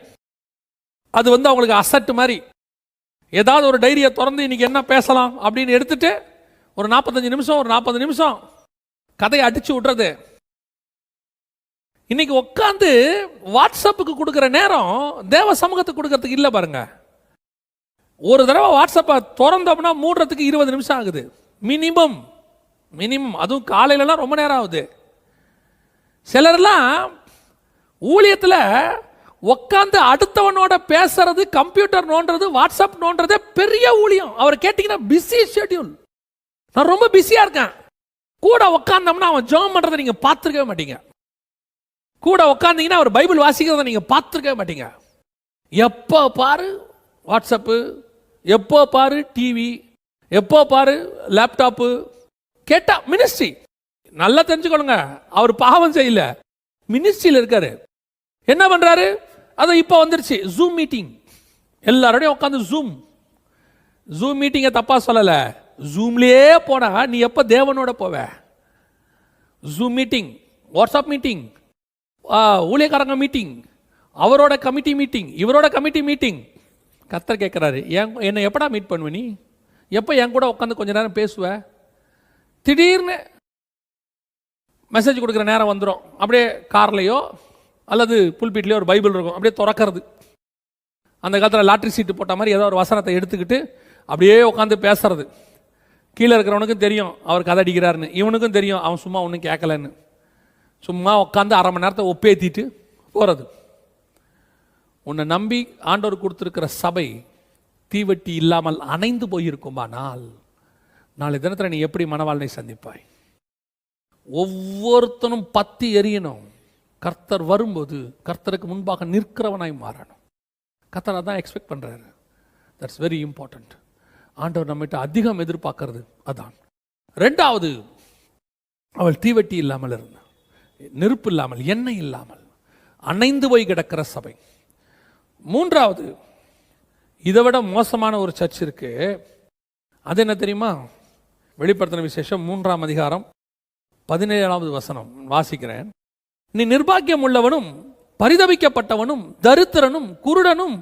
அது அவங்களுக்கு அசட்டு மாதிரி. ஏதாவது ஒரு டைரியை திறந்து இன்னைக்கு என்ன பேசலாம் அப்படின்னு எடுத்துட்டு ஒரு 45 நிமிஷம் ஒரு 40 நிமிஷம் கதையை அடிச்சு விடுறது. இன்னைக்கு உட்காந்து வாட்ஸ்அப்புக்கு கொடுக்குற நேரம் தேவ சமூகத்துக்கு கொடுக்கறதுக்கு இல்லை பாருங்க. ஒரு தடவை வாட்ஸ்அப்பை திறந்தோம்னா மூடுறதுக்கு 20 நிமிஷம் ஆகுது மினிமம். அதுவும் காலையிலலாம் ரொம்ப நேரம் ஆகுது. சிலர்லாம் ஊழியத்தில் உட்காந்து அடுத்தவனோட பேசுறது, கம்ப்யூட்டர் நோன்றது, வாட்ஸ்அப் நோன்றதே பெரிய ஊழியம். அவர் கேட்டீங்கன்னா பிஸி ஷெட்யூல், நான் ரொம்ப பிஸியா இருக்கேன். கூட உட்காந்தோம்னா அவன் ஜெபம் பண்றதை நீங்க பார்த்துருக்கவே மாட்டீங்க. கூட உட்காந்தீங்கன்னா அவர் பைபிள் வாசிக்கிறத நீங்க பார்த்துருக்கவே மாட்டீங்க. எப்போ பாரு வாட்ஸ்அப்பு, எப்போ பாரு டிவி, எப்போ பாரு லேப்டாப்பு. கேட்டா மினிஸ்ட்ரி. நல்லா தெரிஞ்சுக்கணுங்க, அவர் பாவம் செய்யல, மினிஸ்ட்ரியில் இருக்காரு. என்ன பண்றாரு? அது இப்போ வந்துருச்சு ஜூம் மீட்டிங். எல்லாரோடையும் உட்காந்து ஜூம் மீட்டிங்கை தப்பா சொல்லல. ஜூம்லயே போனா நீ எப்ப தேவனோட போவ? ஜூம் மீட்டிங், வாட்ஸ்அப் மீட்டிங், ஊழியக்காரங்க மீட்டிங், அவரோட கமிட்டி மீட்டிங், இவரோட கமிட்டி மீட்டிங். கர்த்தர் கேட்கிறாரு, என்னை எப்படா மீட் பண்ணுவ? நீ எப்போ என் கூட உட்காந்து கொஞ்ச நேரம் பேசுவ? திடீர்னு மெசேஜ் கொடுக்குற நேரம் வந்துடும். அப்படியே கார்லையோ அல்லது புல்பீட்லேயோ ஒரு பைபிள் இருக்கும், அப்படியே திறக்கிறது. அந்த காலத்தில் லாட்ரி சீட்டு போட்ட மாதிரி ஏதோ ஒரு வசனத்தை எடுத்துக்கிட்டு அப்படியே உட்காந்து பேசுறது. கீழே இருக்கிறவனுக்கும் தெரியும் அவர் கதை அடிக்கிறாருன்னு, இவனுக்கும் தெரியும் அவன் சும்மா ஒன்றும் கேட்கலன்னு. சும்மா உட்காந்து அரை மணி நேரத்தை ஒப்பேத்திட்டு போகிறது. உன்னை நம்பி ஆண்டவர் கொடுத்துருக்கிற சபை தீவட்டி இல்லாமல் அணைந்து போயிருக்குமானால் நாளை தினத்தில் நீ எப்படி மனவாழ்வை சந்திப்பாய்? ஒவ்வொருத்தனும் பத்தி எரியணும். கர்த்தர் வரும்போது கர்த்தருக்கு முன்பாக நிற்கிறவனாய் மாறணும். கர்த்தர் அதான் எக்ஸ்பெக்ட் பண்ணுறாரு. That's very important. ஆண்டவர் நம்மகிட்ட அதிகம் எதிர்பார்க்கறது அதான். 2வது, அவள் தீவட்டி இல்லாமல் இருந்தாள், நெருப்பு இல்லாமல், எண்ணெய் இல்லாமல் அணைந்து போய் கிடக்கிற சபை. 3வது, இதை விட மோசமான ஒரு சர்ச் இருக்கு. அது என்ன தெரியுமா? வெளிப்படுத்தின விசேஷம் 3ஆம் அதிகாரம் 17வது வசனம் வாசிக்கிறேன். நீ நிர்பாக்கியம் உள்ளவனும் பரிதபிக்கப்பட்டவனும் தரித்திரனும் குருடனும்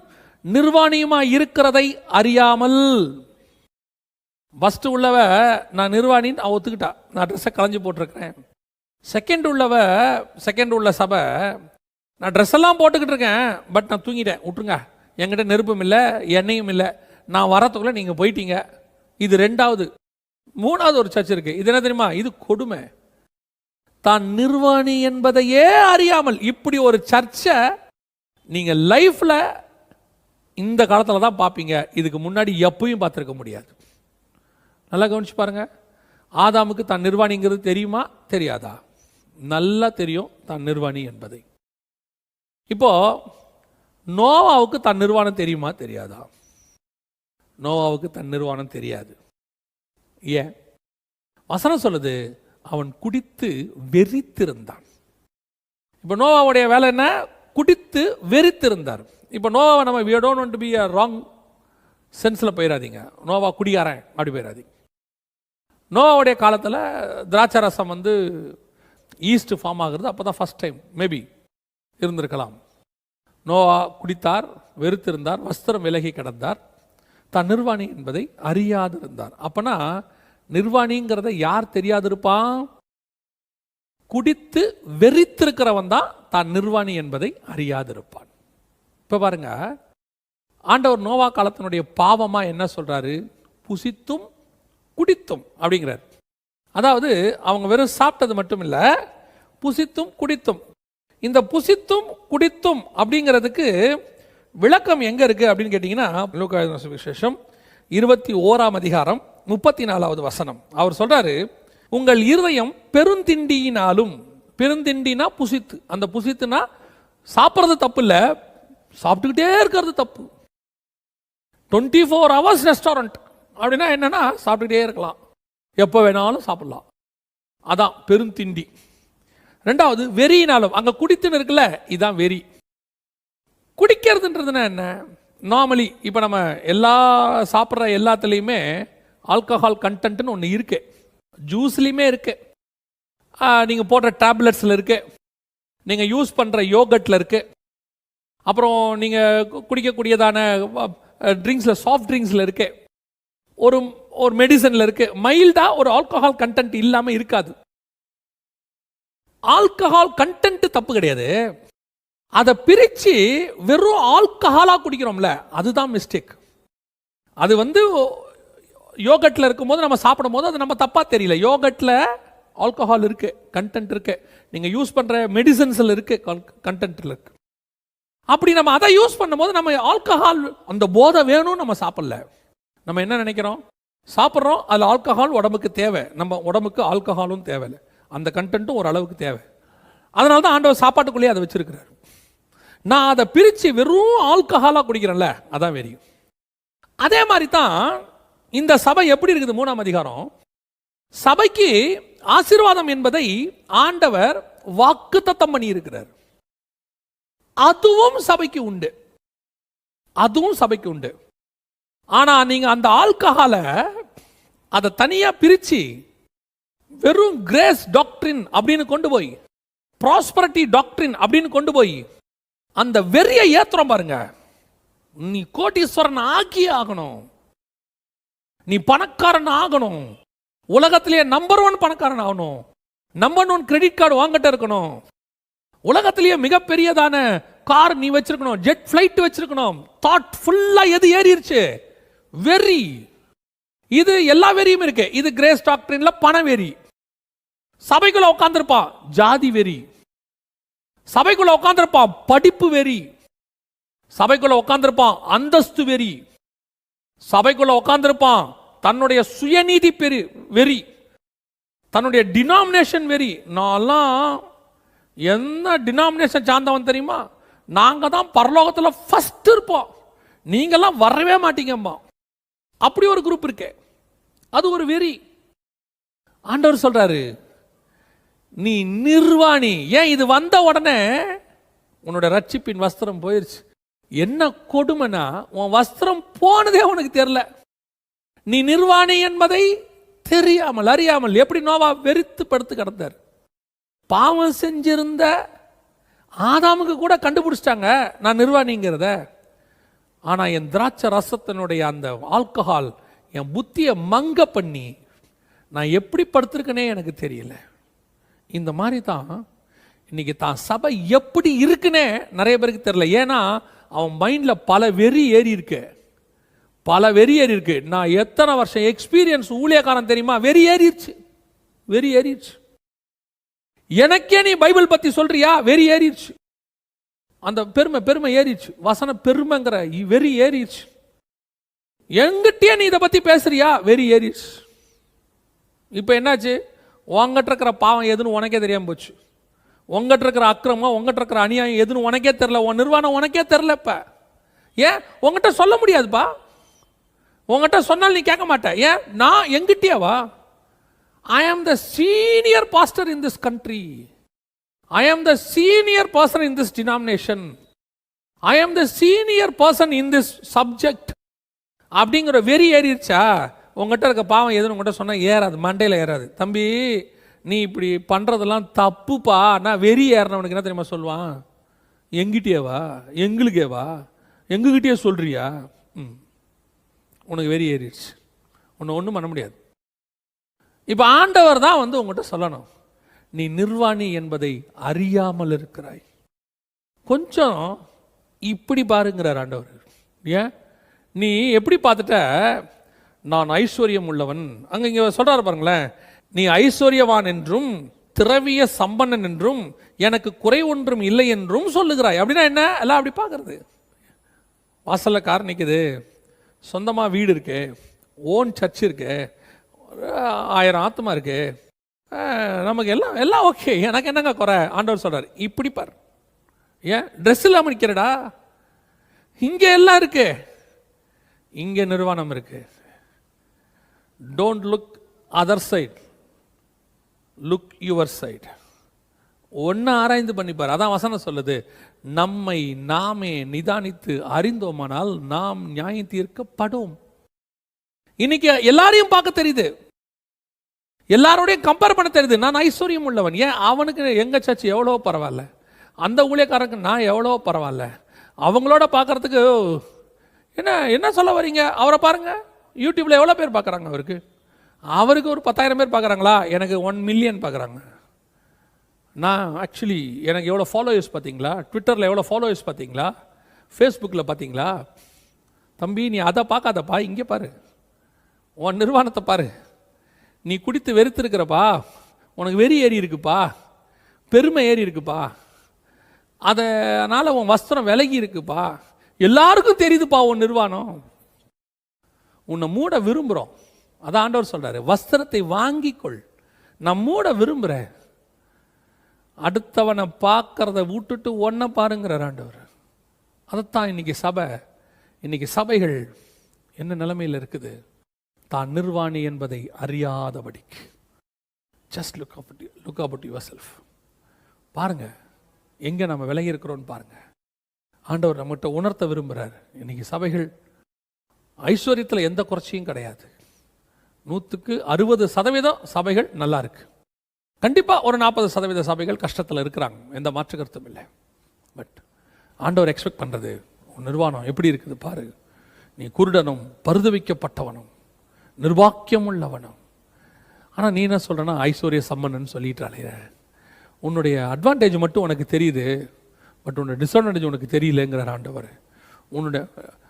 நிர்வாணியுமாய் இருக்கிறதை அறியாமல். ஃபர்ஸ்ட் உள்ளவ நான் நிர்வாணின்னு அவ ஒத்துக்கிட்டா, நான் ட்ரெஸ்ஸை களைஞ்சு போட்டிருக்கிறேன். செகண்ட் உள்ள சபை, நான் ட்ரெஸ் எல்லாம் போட்டுக்கிட்டு இருக்கேன், பட் நான் தூங்கிட்டேன், விட்டுருங்க, என்கிட்ட நெருப்பும் இல்லை எண்ணெயும் இல்லை, நான் வரத்துக்குள்ள நீங்கள் போயிட்டீங்க. இது 2வது. 3வது ஒரு சர்ச் இருக்கு. இது என்ன தெரியுமா? இது கொடுமை. தான் நிர்வாணி என்பதையே அறியாமல். இப்படி ஒரு சர்ச்சை நீங்கள் லைஃப்பில் இந்த காலத்தில் தான் பார்ப்பீங்க. இதுக்கு முன்னாடி எப்பயும் பார்த்துருக்க முடியாது. நல்லா கவனிச்சு பாருங்க. ஆதாமுக்கு தான் நிர்வாணிங்கிறது தெரியுமா தெரியாதா? நல்லா தெரியும் தான் நிர்வாணி என்பதை. இப்போ நோவாவுக்கு தன் நிர்வாணம் தெரியுமா தெரியாதா? நோவாவுக்கு தன் நிர்வாணம் தெரியாது. ஏன்? வசனம் சொல்லுது, அவன் குடித்து வெறித்திருந்தான். இப்போ நோவாவுடைய வேலை என்ன? குடித்து வெறித்திருந்தார். இப்போ நோவாவை நம்ம we don't want to be a wrong சென்ஸில் போயிடாதீங்க. நோவா குடியாரன் அப்படி போயிடாதீங்க. நோவாவுடைய காலத்தில் திராட்சை ரசம் வந்து ஈஸ்ட் ஃபார்ம் ஆகுறது அப்போ தான் ஃபஸ்ட் டைம் மேபி இருந்திருக்கலாம். நோவா குடித்தார், வெறுத்திருந்தார், வஸ்திரம் விலகி கிடந்தார், தான் நிர்வாணி என்பதை அறியாதிருந்தார். அப்பனா நிர்வாணிங்கிறத யார் தெரியாதிருப்பான்? குடித்து வெறித்திருக்கிறவன் தான் தான் நிர்வாணி என்பதை அறியாதிருப்பான். இப்போ பாருங்க, ஆண்டவர் நோவா காலத்தினுடைய பாவமா என்ன சொல்றாரு? புசித்தும் குடித்தும் அப்படிங்கிறார். அதாவது அவங்க வெறும் சாப்பிட்டது மட்டும் இல்லை, புசித்தும் குடித்தும். இந்த புசித்தும் குடித்தும் அப்படிங்கிறதுக்கு விளக்கம் எங்க இருக்கு அப்படின்னு கேட்டீங்கன்னா, லூக்கா சுவிசேஷம் 21ஆம் அதிகாரம் 34வது வசனம். அவர் சொல்றாரு, உங்கள் இருதயம் பெருந்திண்டியினாலும், பெருந்திண்டினா புசித்து, அந்த புசித்துனா சாப்பிட்றது தப்பு இல்லை, சாப்பிட்டுக்கிட்டே இருக்கிறது தப்பு. 24 hours ரெஸ்டாரண்ட் அப்படின்னா என்னன்னா சாப்பிட்டுக்கிட்டே இருக்கலாம், எப்போ வேணாலும் சாப்பிடலாம், அதான் பெருந்திண்டி. ரெண்டாவது வெறியினாலும், அங்கே குடித்துன்னு இருக்குல்ல, இதுதான் வெறி. குடிக்கிறதுன்றதுன்னா என்ன? நார்மலி இப்போ நம்ம எல்லா சாப்பிட்ற எல்லாத்துலேயுமே ஆல்கஹால் கண்டென்ட்னு ஒன்று இருக்கு, ஜூஸ்லேயுமே இருக்கு, நீங்கள் போடுற டேப்லெட்ஸில் இருக்கு, நீங்கள் யூஸ் பண்ணுற யோகட்டில் இருக்கு, அப்புறம் நீங்கள் குடிக்கக்கூடியதான ட்ரிங்க்ஸில், சாஃப்ட் ட்ரிங்க்ஸில் இருக்கு, ஒரு ஒரு மெடிசனில் இருக்கு. மைல்டாக ஒரு ஆல்கஹால் கண்டென்ட் இல்லாமல் இருக்காது. ஆல்கஹால் கண்டென்ட் தப்பு கிடையாது, அதை பிரித்து வெறும் ஆல்கஹாலாக குடிக்கிறோம்ல, அதுதான் மிஸ்டேக். அது வந்து யோகட்டில் இருக்கும்போது நம்ம சாப்பிடும் போது அது நம்ம தப்பாக தெரியல. யோகட்டில் ஆல்கஹால் இருக்கு, கண்டென்ட் இருக்கு, நீங்கள் யூஸ் பண்ணுற மெடிசன்ஸில் இருக்கு, கண்டென்ட்டில் இருக்கு. அப்படி நம்ம அதை யூஸ் பண்ணும்போது நம்ம ஆல்கஹால், அந்த போதை வேணும்னு நம்ம சாப்பிடல. நம்ம என்ன நினைக்கிறோம்? சாப்பிட்றோம், அதில் ஆல்கஹால் உடம்புக்கு தேவை, நம்ம உடம்புக்கு ஆல்கஹாலும் தேவையில்லை, அந்த கண்டென்ட்டும் ஒரு அளவுக்கு தேவை. அதனால தான் ஆண்டவர் சாப்பாட்டுக்குள்ளேயே அதை வச்சிருக்கிறார். நான் அதை பிரித்து வெறும் ஆல்கஹாலாக குடிக்கிறேன்ல, அதான் வெறி. அதே மாதிரி தான் இந்த சபை எப்படி இருக்குது? 3ஆம் அதிகாரம், சபைக்கு ஆசீர்வாதம் என்பதை ஆண்டவர் வாக்குத்தத்தம் பண்ணி இருக்கிறார். அதுவும் சபைக்கு உண்டு, அதுவும் சபைக்கு உண்டு. ஆனா நீங்க அந்த ஆல்கஹாலை அதை தனியா பிரிச்சு வெறும் கிரேஸ் டாக்ட்ரின் அப்படின்னு கொண்டு போய், ப்ராஸ்பரிட்டி டாக்ட்ரின் அப்படின்னு கொண்டு போய் அந்த வெறியை ஏத்துறோம் பாருங்க. நீ கோடீஸ்வரன் ஆகியே ஆகணும், நீ பணக்காரன் ஆகணும், உலகத்திலேயே நம்பர் 1 பணக்காரன் ஆகணும், நம்பர் 1 கிரெடிட் கார்டு வாங்கிட்ட இருக்கணும், உலகத்திலேயே மிகப்பெரியதான கார் நீ வச்சிருக்கணும், ஜெட் பிளைட் வச்சிருக்கணும். தாட் ஃபுல்லா எது ஏறிடுச்சு? வெறி. இது எல்லா வெறியும் இருக்கு. இது கிரேஸ் டாக்டரின்ல பண வெறி. சபைக்குள்ள உட்கார்ந்திருப்பான் ஜாதி வெறி, சபைக்குள்ள உட்கார்ந்திருப்பான் படிப்பு வெறி, சபைக்குள்ள உட்கார்ந்திருப்பான் அந்தஸ்து வெறி, சபைக்குள்ள உட்கார்ந்திருப்பான் தன்னுடைய சுயநீதி வெறி, தன்னுடைய டினாமினேஷன் வெறி. நான்லாம் என்ன டினாமினேஷன் சார்ந்தவன் தெரியுமா? நாங்க தான் பரலோகத்தில் ஃபர்ஸ்ட் இருப்போம், நீங்கெல்லாம் வரவே மாட்டீங்கம்மா. அப்படி ஒரு குரூப் இருக்கு, அது ஒரு வெறி. ஆண்டவர் சொல்றாரு, நீ நிர்வாணி. ஏன்? இது வந்த உடனே உன்னோட ரட்சிப்பின் வஸ்திரம் போயிருச்சு. என்ன கொடுமைனா, உன் வஸ்திரம் போனதே உனக்கு தெரியல. நீ நிர்வாணி என்பதை தெரியாமல் அறியாமல் எப்படி நோவா வெறித்து படுத்து கிடந்தார். பாவம் செஞ்சிருந்த ஆதாமுக்கு கூட கண்டுபிடிச்சிட்டாங்க நான் நிர்வாணிங்கிறத. ஆனா என் திராட்சை ரசத்தினுடைய அந்த ஆல்கஹால் என் புத்தியை மங்க பண்ணி நான் எப்படி படுத்திருக்கனே எனக்கு தெரியல. இந்த மாதிரி தான் இன்னைக்கு தான் சபை எப்படி இருக்குன்னே நிறைய பேருக்கு தெரியல. ஏன்னா அவன் மைண்ட்ல பல வெறி ஏறி இருக்கு, பல வெறி ஏறி இருக்கு. நான் எத்தனை வருஷம் எக்ஸ்பீரியன்ஸ் ஊழியக்காரன் தெரியுமா? வெறி ஏறிடுச்சு, வெறி ஏறிடுச்சு. எனக்கே நீ பைபிள் பத்தி சொல்றியா? வெறி ஏறிடுச்சு. அந்த பெருமை ஏறிடுச்சு, வசன பெருமைங்கிற வெறி ஏறிடுச்சு. எங்கிட்டே நீ இதை பத்தி பேசுறியா? வெறி ஏறிடுச்சு. இப்ப என்னாச்சு? உங்ககிட்ட இருக்கிற பாவம் எதுன்னு உனக்கே தெரியாம போச்சு, உங்ககிட்ட இருக்கிற அக்கிரமம், உங்ககிட்ட இருக்கிற அநியாயம் எதுன்னு உனக்கே தெரியல, உன் நிர்வாணம் உனக்கே தெரியல. இப்ப ஏன் உங்ககிட்ட சொல்ல முடியாதுப்பா? உங்ககிட்ட சொன்னால் நீ கேட்க மாட்ட. ஏன்? நான் எங்கிட்டேவா? I am the senior pastor in this country. I am the senior person in this denomination. I am the senior person in this subject. அப்படிங்கிற வெறி ஏறிடுச்சா? உங்கள்கிட்ட இருக்க பாவம் எதுன்னு உங்கள்கிட்ட சொன்னால் ஏறாது, மண்டையில் ஏறாது. தம்பி நீ இப்படி பண்ணுறதெல்லாம் தப்புப்பா, நான் வெறி ஏறினவனுக்கு என்ன தெரியுமா சொல்லுவான்? எங்கிட்டேவா, எங்களுக்கேவா, எங்ககிட்டயே சொல்கிறியா, உனக்கு வெறி ஏறிடுச்சு, உன்னை ஒன்றும் பண்ண முடியாது. இப்போ ஆண்டவர் தான் வந்து உங்கள்கிட்ட சொல்லணும், நீ நிர்வாணி என்பதை அறியாமல் இருக்கிறாய். கொஞ்சம் இப்படி பாருங்கிறார் ஆண்டவர். ஏன் நீ எப்படி பார்த்துட்ட? நான் ஐஸ்வர்யம் உள்ளவன், அங்கே இங்கே சொல்கிறாரு பாருங்களேன், நீ ஐஸ்வர்யவான் என்றும் திரவிய சம்பன்னன் என்றும் எனக்கு குறை ஒன்றும் இல்லை என்றும் சொல்லுகிறாய். அப்படின்னா என்ன? எல்லாம் அப்படி பார்க்கறது. வாசலில் கார் நிற்குது, சொந்தமாக வீடு இருக்கு, ஓன் சர்ச் இருக்கு, 1000 ஆத்மா இருக்கு, நமக்கு எல்லாம் எல்லாம் ஓகே, எனக்கு என்னங்க குறை? ஆண்டவர் சொல்கிறார் இப்படி பார். ஏன் ட்ரெஸ் இல்லாமல் நிற்கிறடா? இங்கே எல்லாம் இருக்கு, இங்கே நிர்வாணம் இருக்கு. Don't look other side, look your side. ஒன்று ஆராய்ந்து பண்ணிப்பார். அதான் வசனம் சொல்லுது, நம்மை நாமே நிதானித்து அறிந்தோமானால் நாம் நியாயம் தீர்க்கப்படும். இன்னைக்கு எல்லாரையும் பார்க்க தெரியுது, எல்லாரோடையும் கம்பேர் பண்ண தெரியுது. நான் ஐஸ்வர்யம் உள்ளவன். ஏன் அவனுக்கு எங்க சர்ச் எவ்வளோ பரவாயில்ல, அந்த ஊழியக்காரருக்கு நான் எவ்வளோ பரவாயில்ல, அவங்களோட பார்க்கறதுக்கு என்ன என்ன சொல்ல வரீங்க? அவரை பாருங்க, யூடியூப்ல எவ்வளோ பேர் பார்க்குறாங்க அவருக்கு ஒரு 10,000 பேர் பார்க்குறாங்களா? எனக்கு 1 மில்லியன் பார்க்குறாங்க. நான் ஆக்சுவலி எனக்கு எவ்வளோ ஃபாலோவர்ஸ் பார்த்தீங்களா? ட்விட்டரில் எவ்வளோ ஃபாலோவர்ஸ் பார்த்தீங்களா? ஃபேஸ்புக்கில் பார்த்தீங்களா? தம்பி நீ அதை பார்க்காதப்பா, இங்கே பாரு, உன் நிர்வாணத்தை பாரு. நீ குடித்து வெறுத்திருக்கிறப்பா, உனக்கு வெறி ஏறி இருக்குப்பா, பெருமை ஏறி இருக்குப்பா, அதனால் உன் வஸ்திரம் விலகி இருக்குப்பா, எல்லாருக்கும் தெரியுதுப்பா உன் நிர்வாணம். உன்னை மூட விரும்புகிறோம். அதான் ஆண்டவர் சொல்கிறாரு, வஸ்திரத்தை வாங்கிக்கொள். நான் மூட விரும்புகிறேன், அடுத்தவனை பார்க்கறத விட்டுட்டு ஒன்றை பாருங்கிறார் ஆண்டவர். அதைத்தான் இன்னைக்கு சபைகள் என்ன நிலைமையில் இருக்குது? தான் நிர்வாணி என்பதை அறியாதபடிக்கு. Just look about yourself. பாருங்க எங்கே நம்ம விலகி இருக்கிறோன்னு பாருங்க. ஆண்டவர் நம்மகிட்ட உணர்த்த விரும்புகிறார். இன்னைக்கு சபைகள் ஐஸ்வர்யத்தில் எந்த குறைச்சியும் கிடையாது. 160% சபைகள் நல்லா இருக்கு. கண்டிப்பாக ஒரு 40% சபைகள் கஷ்டத்தில் இருக்கிறாங்க, எந்த மாற்று கருத்தும் இல்லை. பட் ஆண்டவர் எக்ஸ்பெக்ட் பண்ணுறது, உன் நிர்வாணம் எப்படி இருக்குது பாரு. நீ குருடனும் பரிதபிக்கப்பட்டவனும் நிர்வாக்கியம் உள்ளவனும். ஆனால் நீ என்ன சொல்கிறனா ஐஸ்வர்ய சம்பன்னு சொல்லிட்டாலே. உன்னுடைய அட்வான்டேஜ் மட்டும் உனக்கு தெரியுது, பட் உன்னுடைய டிஸ்அட்வான்டேஜ் உனக்கு தெரியலங்கிறார் ஆண்டவர். உன்னுடைய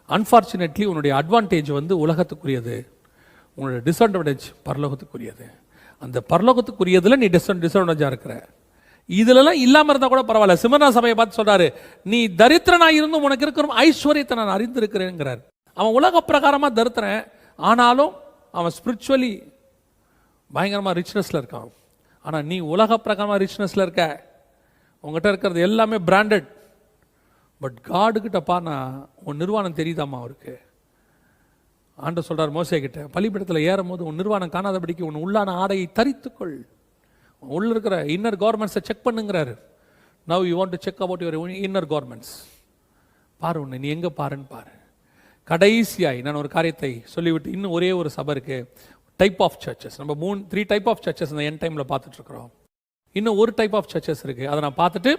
அன்ஃபார்ச்சுனேட்லி உன்னுடைய அட்வான்டேஜ் வந்து உலகத்துக்குரியது, உன்னுடைய டிஸ்அட்வான்டேஜ் பரலோகத்துக்குரியது. அந்த பரலோகத்துக்குரியதில் நீ டிஸ்அட்வான்டேஜாக இருக்கிற. இதுலலாம் இல்லாமல் இருந்தால் கூட பரவாயில்ல. சிமர்னா சபையை பார்த்து சொல்கிறாரு, நீ தரித்திரனாக இருந்தும் உனக்கு இருக்கிற ஐஸ்வர்யத்தை நான் அறிந்திருக்கிறேங்கிறார். அவன் உலக பிரகாரமாக தரித்திரன், ஆனாலும் அவன் ஸ்பிரிச்சுவலி பயங்கரமாக ரிச்னஸில் இருக்கான். ஆனால் நீ உலக பிரகாரமாக ரிச்னஸில் இருக்க, உங்கள்கிட்ட இருக்கிறது எல்லாமே பிராண்டட். பட் காடுகிட்டப்பா நான் உன் நிர்வாணம் தெரியுதாம்மா அவருக்கு. ஆண்டவர் சொல்கிறார் மோசே கிட்ட, பலிபீடத்தில் ஏறும் போது உன் நிர்வாணம் காணாதபடிக்கு உன் உள்ளான ஆடையை தரித்துக்கொள், உள்ள இருக்கிற இன்னர் கார்மெண்ட்ஸை செக் பண்ணுங்கிறாரு. Now you want to check about your inner garments. பாரு உன்னை நீ எங்கே பாருன்னு பாரு. கடைசியாய் நான் ஒரு காரியத்தை சொல்லிவிட்டு, இன்னும் ஒரே ஒரு சபை இருக்கு, டைப் ஆஃப் சர்ச்சஸ். நம்ம 3 டைப் ஆஃப் சர்ச்சஸ் இந்த என் டைமில் பார்த்துட்ருக்குறோம். இன்னும் ஒரு டைப் ஆஃப் சர்ச்சஸ் இருக்குது, அதை நான் பார்த்துட்டு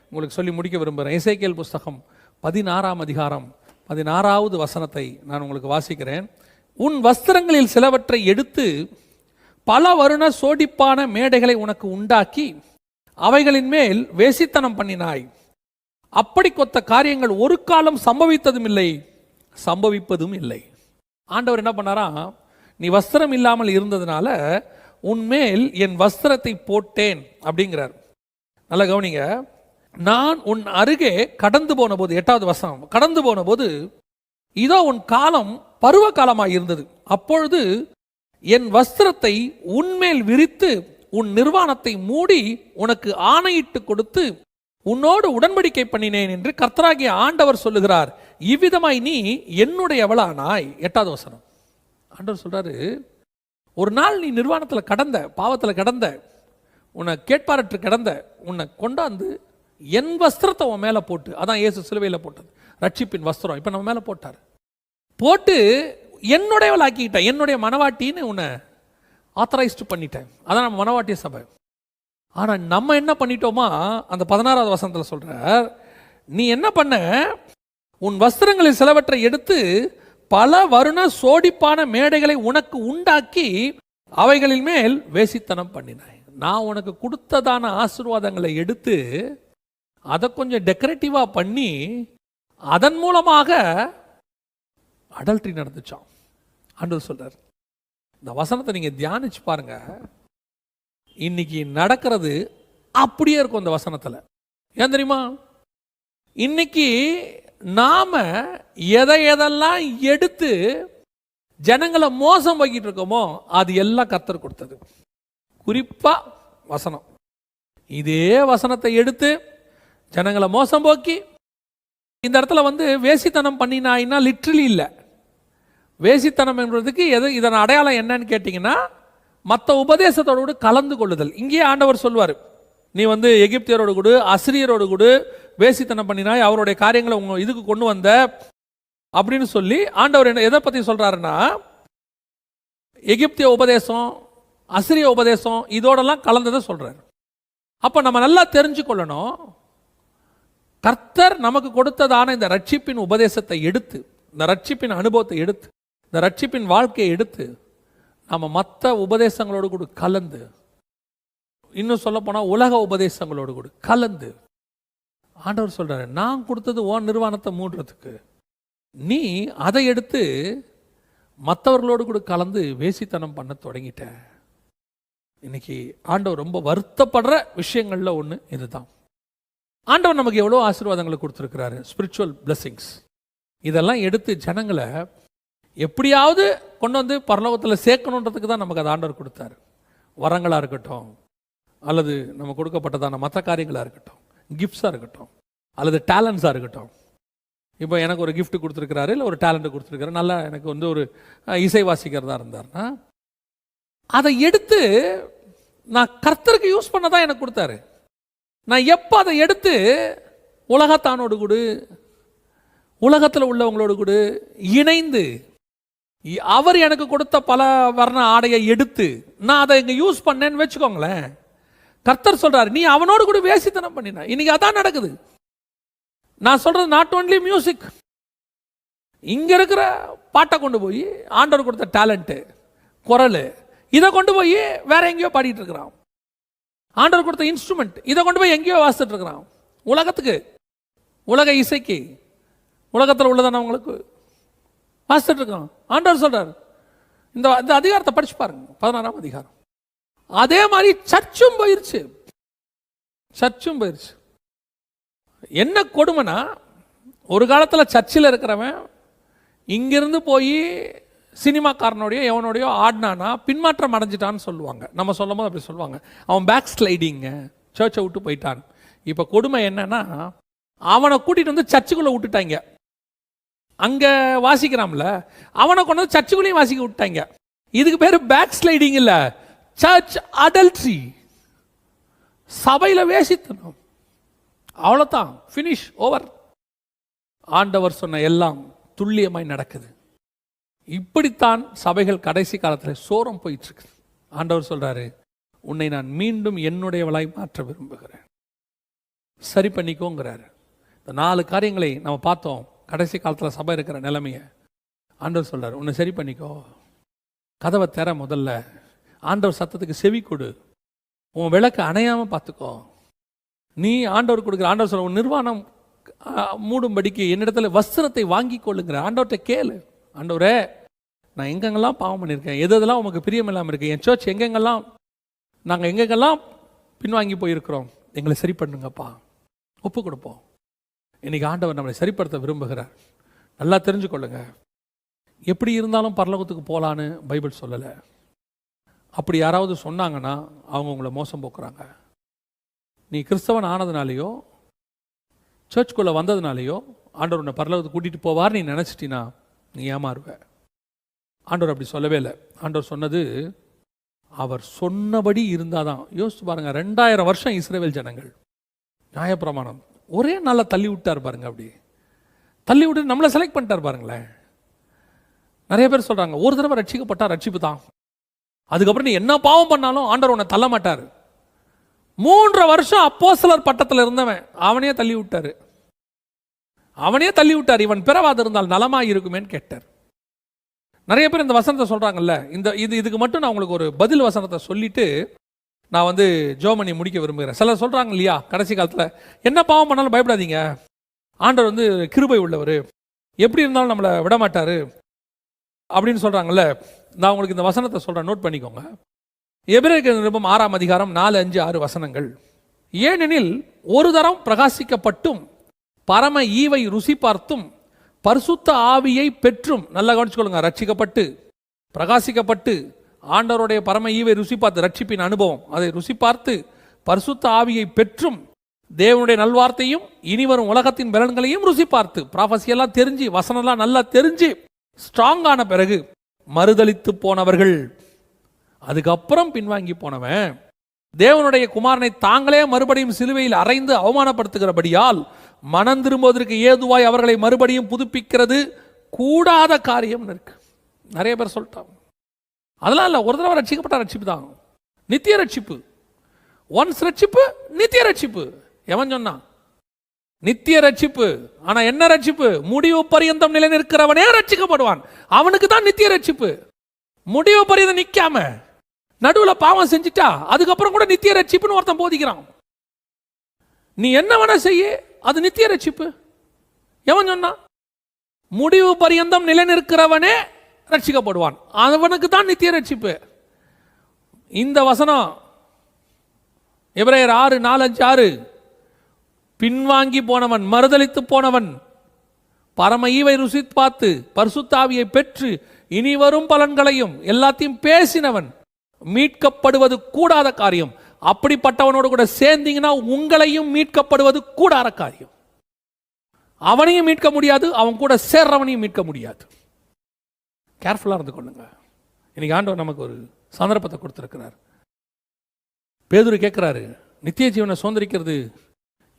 உங்களுக்கு சொல்லி முடிக்க விரும்புகிறேன். எசேக்கியேல் புஸ்தகம் 16ஆம் அதிகாரம் 16வது வசனத்தை நான் உங்களுக்கு வாசிக்கிறேன். உன் வஸ்திரங்களில் சிலவற்றை எடுத்து பல வருண சோடிப்பான மேடைகளை உனக்கு உண்டாக்கி அவைகளின் மேல் வேசித்தனம் பண்ணினாய். அப்படி கொத்த காரியங்கள் ஒரு காலம் சம்பவித்ததும் இல்லை, சம்பவிப்பதும் இல்லை. ஆண்டவர் என்ன பண்ணாரா, நீ வஸ்திரம் இல்லாமல் இருந்ததுனால உன்மேல் என் வஸ்திரத்தை போட்டேன் அப்படிங்கிறார். நல்ல கவனிங்க, நான் உன் அருகே கடந்து போன போது, 8வது வசனம், கடந்து போன போது இதோ உன் காலம் பருவ காலமாய் இருந்தது, அப்பொழுது என் வஸ்திரத்தை உன்மேல் விரித்து உன் நிர்வாணத்தை மூடி உனக்கு ஆணையிட்டு கொடுத்து உன்னோடு உடன்படிக்கை பண்ணினேன் என்று கர்த்தராகிய ஆண்டவர் சொல்லுகிறார். இவ்விதமாய் நீ என்னுடையவளானாய். 8வது வசனம். ஆண்டவர் சொல்றாரு, ஒரு நாள் நீ நிர்வாணத்தில் கடந்த, பாவத்தில் கடந்த, உன்னை கேட்பாரற்று கிடந்த, உன்னை கொண்டாந்து என் வஸ்திரத்தை உன் மேலே போட்டு, அதான் இயேசு சிலுவையில் போட்டது, ரட்சிப்பின் வஸ்திரம் இப்போ நம்ம மேலே போட்டார். போட்டு என்னுடையவள் ஆக்கிக்கிட்டேன், என்னுடைய மனவாட்டின்னு உன்னை ஆத்தரைஸ்டு பண்ணிட்டேன். அதான் நம்ம மனவாட்டிய சபை. ஆனா நம்ம என்ன பண்ணிட்டோமா, அந்த 16வது வசனத்துல சொல்றார், நீ என்ன பண்ண, உன் வஸ்திரங்களில் சிலவற்றை எடுத்து பல வருண சோடிப்பான மேடைகளை உனக்கு உண்டாக்கி அவைகளின் மேல் வேசித்தனம் பண்ணினாய். நான் உனக்கு கொடுத்ததான ஆசீர்வாதங்களை எடுத்து அதை கொஞ்சம் டெக்கரேட்டிவா பண்ணி அதன் மூலமாக அடல்ட்ரி நடந்துச்சான். ஆண்டவர் சொல்றார், இந்த வசனத்தை நீங்க தியானிச்சு பாருங்க. இன்னைக்கு நடக்கிறது அப்படியே இருக்கும் இந்த வசனத்துல. ஏன் தெரியுமா, இன்னைக்கு நாம எதெல்லாம் எடுத்து ஜனங்களை மோசம் போய்கிட்டு இருக்கோமோ அது எல்லாம் கர்த்தர் கொடுத்தது. குறிப்பா வசனம், இதே வசனத்தை எடுத்து ஜனங்களை மோசம் போக்கி, இந்த இடத்துல வேசித்தனம் பண்ணினாயின்னா லிட்ரலி இல்லை. வேசித்தனம் என்பதுக்கு இதன் அடையாளம் என்னன்னு கேட்டீங்கன்னா, மற்ற உபதேசத்தோடு கலந்து கொள்ளுதல். இங்கேயே ஆண்டவர் சொல்வார், நீ எகிப்தியரோடு கூட அசிரியரோடு கூட வேசித்தனம் பண்ணினாய், அவருடைய காரியங்களை உங்க இதுக்கு கொண்டு வந்த அப்படின்னு சொல்லி ஆண்டவர் என்ன எதை பத்தி சொல்றாருன்னா, எகிப்திய உபதேசம் அசிரிய உபதேசம் இதோடெல்லாம் கலந்ததை சொல்றாரு. அப்ப நம்ம நல்லா தெரிஞ்சு கொள்ளணும், கர்த்தர் நமக்கு கொடுத்ததான இந்த ரட்சிப்பின் உபதேசத்தை எடுத்து, இந்த ரட்சிப்பின் அனுபவத்தை எடுத்து, இந்த ரட்சிப்பின் வாழ்க்கையை எடுத்து நம்ம மற்ற உபதேசங்களோடு கூட கலந்து, இன்னும் சொல்ல போனா உலக உபதேசங்களோடு கூட கலந்து, ஆண்டவர் சொல்றாரு, நான் கொடுத்தது உன் நிர்வாணத்தை மூடுறதுக்கு, நீ அதை எடுத்து மற்றவர்களோடு கூட கலந்து வேசித்தனம் பண்ண தொடங்கிட்ட. இன்னைக்கு ஆண்டவர் ரொம்ப வருத்தப்படுற விஷயங்கள்ல ஒண்ணு இதுதான். ஆண்டவர் நமக்கு எவ்வளோ ஆசீர்வாதங்களை கொடுத்துருக்கிறாரு, ஸ்பிரிச்சுவல் பிளெஸிங்ஸ். இதெல்லாம் எடுத்து ஜனங்களை எப்படியாவது கொண்டு பரலோகத்தில் சேர்க்கணுன்றதுக்கு தான் நமக்கு அது ஆண்டவர் கொடுத்தாரு. வரங்களா இருக்கட்டும், அல்லது நம்ம கொடுக்கப்பட்டதான மற்ற காரியங்களாக இருக்கட்டும், கிஃப்ட்ஸாக இருக்கட்டும், அல்லது டேலண்ட்ஸாக இருக்கட்டும். இப்போ எனக்கு ஒரு கிஃப்ட் கொடுத்துருக்கிறாரு, இல்லை ஒரு டேலண்ட் கொடுத்துருக்காரு, நல்லா எனக்கு ஒரு இசை வாசிக்கிறதா இருந்தார்னா அதை எடுத்து நான் கர்த்தருக்கு யூஸ் பண்ண தான் எனக்கு கொடுத்தாரு. நான் எப்போ அதை எடுத்து உலகத்தானோடு கூட, உலகத்தில் உள்ளவங்களோடு கூட இணைந்து, அவர் எனக்கு கொடுத்த பல வர்ண ஆடையை எடுத்து நான் அதை இங்கே யூஸ் பண்ணேன்னு வச்சுக்கோங்களேன், கர்த்தர் சொல்றாரு, நீ அவனோடு கூட வேசித்தனம் பண்ணின. இன்னைக்கு அதான் நடக்குது. நான் சொல்றது நாட் ஓன்லி மியூசிக், இங்க இருக்கிற பாட்டை கொண்டு போய் ஆண்டவர் கொடுத்த டேலண்ட் குரல் இதை கொண்டு போய் வேற எங்கேயோ பாடிட்டு இருக்கிறான். ஆண்டவர் கொடுத்த இன்ஸ்ட்ருமெண்ட் இதை கொண்டு போய் எங்கேயோ வாசிட்டு இருக்கிறான். உலகத்துக்கு, உலக இசைக்கு, உலகத்தில் உள்ளதானவங்களுக்கு வாசிட்டு இருக்கான். ஆண்டவர் சொல்றார், இந்த அதிகாரத்தை படிச்சு பாருங்க, 16ஆம் அதிகாரம். அதே மாதிரி சர்ச்சும் போயிருச்சு. சர்ச்சும் போயிருச்சு. என்ன கொடுமைனா, ஒரு காலத்தில் சர்ச்சில் இருக்கிறவன் இங்கிருந்து போய் சினிமாக்காரனோடையோ எவனோடையோ ஆடினானா பின்மாற்றம் அடைஞ்சிட்டான்னு சொல்லுவாங்க. நம்ம சொல்லும் போது அப்படி சொல்லுவாங்க, அவன் பேக் ஸ்லைடிங்க, சர்ச்சை விட்டு போயிட்டான். இப்போ கொடுமை என்னன்னா, அவனை கூட்டிட்டு சர்ச்சுக்குள்ளே விட்டுட்டாங்க. அங்கே வாசிக்கிறான்ல, அவனை கொண்டு வந்து சர்ச்சுக்குள்ளேயும் வாசிக்க விட்டாங்க. இதுக்கு பேர் பேக் ஸ்லைடிங் இல்லை, சர்ச் அடல்ட்ரி. சபையில் வேசித்தனம். அவ்வளோதான், ஃபினிஷ், ஓவர். ஆண்டவர் சொன்ன எல்லாம் துல்லியமாய் நடக்குது. இப்படித்தான் சபைகள் கடைசி காலத்தில் சோரம் போயிட்டு இருக்கு. ஆண்டவர் சொல்றாரு, உன்னை நான் மீண்டும் என்னுடையவளாய் மாற்ற விரும்புகிறேன், சரி பண்ணிக்கோங்கிறாரு. இந்த 4 காரியங்களை நம்ம பார்த்தோம். கடைசி காலத்தில் சபை இருக்கிற நிலைமைய ஆண்டவர் சொல்றாரு, உன்னை சரி பண்ணிக்கோ, கதவை திற, முதல்ல ஆண்டவர் சத்தத்துக்கு செவி கொடு, உன் விளக்கு அணையாம பார்த்துக்கோ. நீ ஆண்டவர் கொடுக்குற, ஆண்டவர் சொல்ற, உன் நிர்வாணம் மூடும்படிக்கு என்னிடத்துல வஸ்திரத்தை வாங்கி கொள்ளுங்கிற. ஆண்டவர்கிட்ட கேளு, ஆண்டவரே நான் எங்கெங்கெல்லாம் பாவம் பண்ணியிருக்கேன், எதெல்லாம் உமக்கு பிரியம் இல்லாமல் இருக்கு, என் சர்ச் நாங்கள் எங்கெங்கெல்லாம் பின்வாங்கி போயிருக்கிறோம், எங்களை சரி பண்ணுங்கப்பா, ஒப்பு கொடுப்போம். இன்னைக்கு ஆண்டவர் நம்மளை சரிப்படுத்த விரும்புகிறார். நல்லா தெரிஞ்சுக்கொள்ளுங்க, எப்படி இருந்தாலும் பரலோகத்துக்கு போகலான்னு பைபிள் சொல்லலை. அப்படி யாராவது சொன்னாங்கன்னா அவங்க உங்களை மோசம் போக்குறாங்க. நீ கிறிஸ்தவன் ஆனதுனாலேயோ சர்ச்சுக்குள்ளே வந்ததுனாலேயோ ஆண்டவர் உன்னை பரலோகத்துக்கு கூட்டிகிட்டு போவார் நீ நினச்சிட்டினா நீ ஏமாறுவ. ஆண்டவர் அப்படி சொல்லவே இல்லை. ஆண்டவர் சொன்னது அவர் சொன்னபடி இருந்தாதான். யோசிச்சு பாருங்க, 2000 வருஷம் இஸ்ரவேல் ஜனங்கள் நியாயப்பிரமாணம் ஒரே நாளில் தள்ளி விட்டார் பாருங்க. அப்படி தள்ளி விட்டு நம்மளை செலக்ட் பண்ணிட்டார் பாருங்களேன். நிறைய பேர் சொல்றாங்க ஒரு தடவை ரட்சிக்கப்பட்டா ரட்சிப்பு தான், அதுக்கப்புறம் நீ என்ன பாவம் பண்ணாலும் ஆண்டவர் உன்னை தள்ள மாட்டார். 3 வருஷம் அப்போஸ்தலர் பட்டத்தில் இருந்தவன் அவனே தள்ளி விட்டாரு. இவன் பிறவாது இருந்தால் நலமாய் இருக்குமேன்னு கேட்டார். நிறைய பேர் இந்த வசனத்தை சொல்றாங்கல்ல, இதுக்கு மட்டும் நான் உங்களுக்கு ஒரு பதில் வசனத்தை சொல்லிட்டு நான் ஜோமணி முடிக்க விரும்புகிறேன். சிலர் சொல்றாங்க இல்லையா, கடைசி காலத்தில் என்ன பாவம் பண்ணாலும் பயப்படாதீங்க, ஆண்டவர் கிருபை உள்ளவர், எப்படி இருந்தாலும் நம்மளை விட மாட்டாரு அப்படின்னு சொல்றாங்கல்ல. நான் உங்களுக்கு இந்த வசனத்தை சொல்றேன், நோட் பண்ணிக்கோங்க. எபிரேயர் நிருபம் 6ஆம் அதிகாரம் 4, 5, 6 வசனங்கள். ஏனெனில் ஒரு தரம் பிரகாசிக்கப்பட்டும் பரம ஈவை ருசி பார்த்தும் பரிசுத்த ஆவியை பெற்றும், நல்லா கவனிச்சுக்கொள்ளுங்க, ரட்சிக்கப்பட்டு பிரகாசிக்கப்பட்டு ஆண்டவருடைய பரம ஈவை ருசி பார்த்து, ரட்சிப்பின் அனுபவம் அதை ருசி பார்த்து பரிசுத்த ஆவியை பெற்றும் தேவனுடைய நல்வார்த்தையும் இனி வரும் உலகத்தின் பலன்களையும் ருசி பார்த்து, ப்ராஃபஸியெல்லாம் தெரிஞ்சு வசனம்லாம் நல்லா தெரிஞ்சு ஸ்ட்ராங் ஆன பிறகு மறுதலித்து போனவர்கள், அதுக்கப்புறம் பின்வாங்கி போனவன் தேவனுடைய குமாரனை தாங்களே மறுபடியும் சிலுவையில் அறைந்து அவமானப்படுத்துகிறபடியால் மனம் திரும்புவதற்கு ஏதுவாய் அவர்களை மறுபடியும் புதுப்பிக்கிறது கூடாத காரியம் இருக்கு. நிறைய பேர் சொல்லிட்டாங்க. அதெல்லாம் இல்லை, ஒரு தடவை ரட்சிக்கப்பட்ட ரட்சிப்பு தான் நித்திய ரட்சிப்பு. ஒன்ஸ் ரட்சிப்பு நித்திய ரட்சிப்பு. எவன் சொன்னா நித்திய ரட்சிப்பு? ஆனா என்ன ரட்சிப்பு? முடிவு பரியந்தம் நிலை நிற்கிறவனே ரட்சிக்கப்படுவான். அவனுக்கு தான் நித்திய ரட்சிப்பு. முடிவு பரியந்தம் நிக்காம நடுவில் பாவம் செஞ்சுட்டா அதுக்கப்புறம் கூட நித்திய ரட்சிப்புன்னு ஒருத்தன் போதிக்கிறான். நீ என்ன வேணா செய்ய, அது நித்திய ரட்சிப்பு. எவன் சொன்னா? முடிவு பரியந்தம் நிலை நிற்கிறவனே ரட்சிக்கப்படுவான், அவனுக்கு தான் நித்திய ரட்சிப்பு. இந்த வசனம் எபிரேயர் 6, 4, 5, 6. பின்வாங்கி போனவன், மறுதலித்து போனவன், பரம ஈவை ருசி பார்த்து பரிசுத்த ஆவியை பெற்று இனி வரும் பலன்களையும் எல்லாத்தையும் பேசினவன் மீட்கப்படுவது கூடாத காரியம். அப்படிப்பட்டவனோடு கூட சேர்ந்தீங்கன்னா உங்களையும் மீட்கப்படுவது கூடாத காரியம். அவனையும் மீட்க முடியாது, அவன் கூட சேர்றவனையும் மீட்க முடியாது. கேர்ஃபுல்லா இருந்து கொள்ளுங்க. இன்னைக்கு ஆண்டவர் நமக்கு ஒரு சந்தர்ப்பத்தை கொடுத்திருக்கிறார். பேதுரு கேட்கிறாரு, நித்திய ஜீவனை சுதந்திரிக்கிறது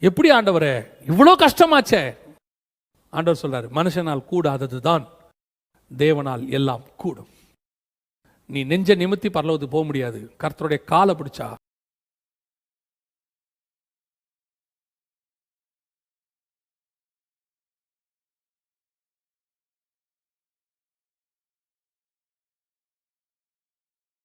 எப்படி ஆண்டவரே, இவ்வளோ கஷ்டமாச்சே? ஆண்டவர் சொல்றாரு, மனுஷனால் கூடாதது தான் தேவனால் எல்லாம் கூடும். நீ நெஞ்ச நிமித்தி பரலோகத்துக்கு போக முடியாது, கர்த்தருடைய காலை பிடிச்சா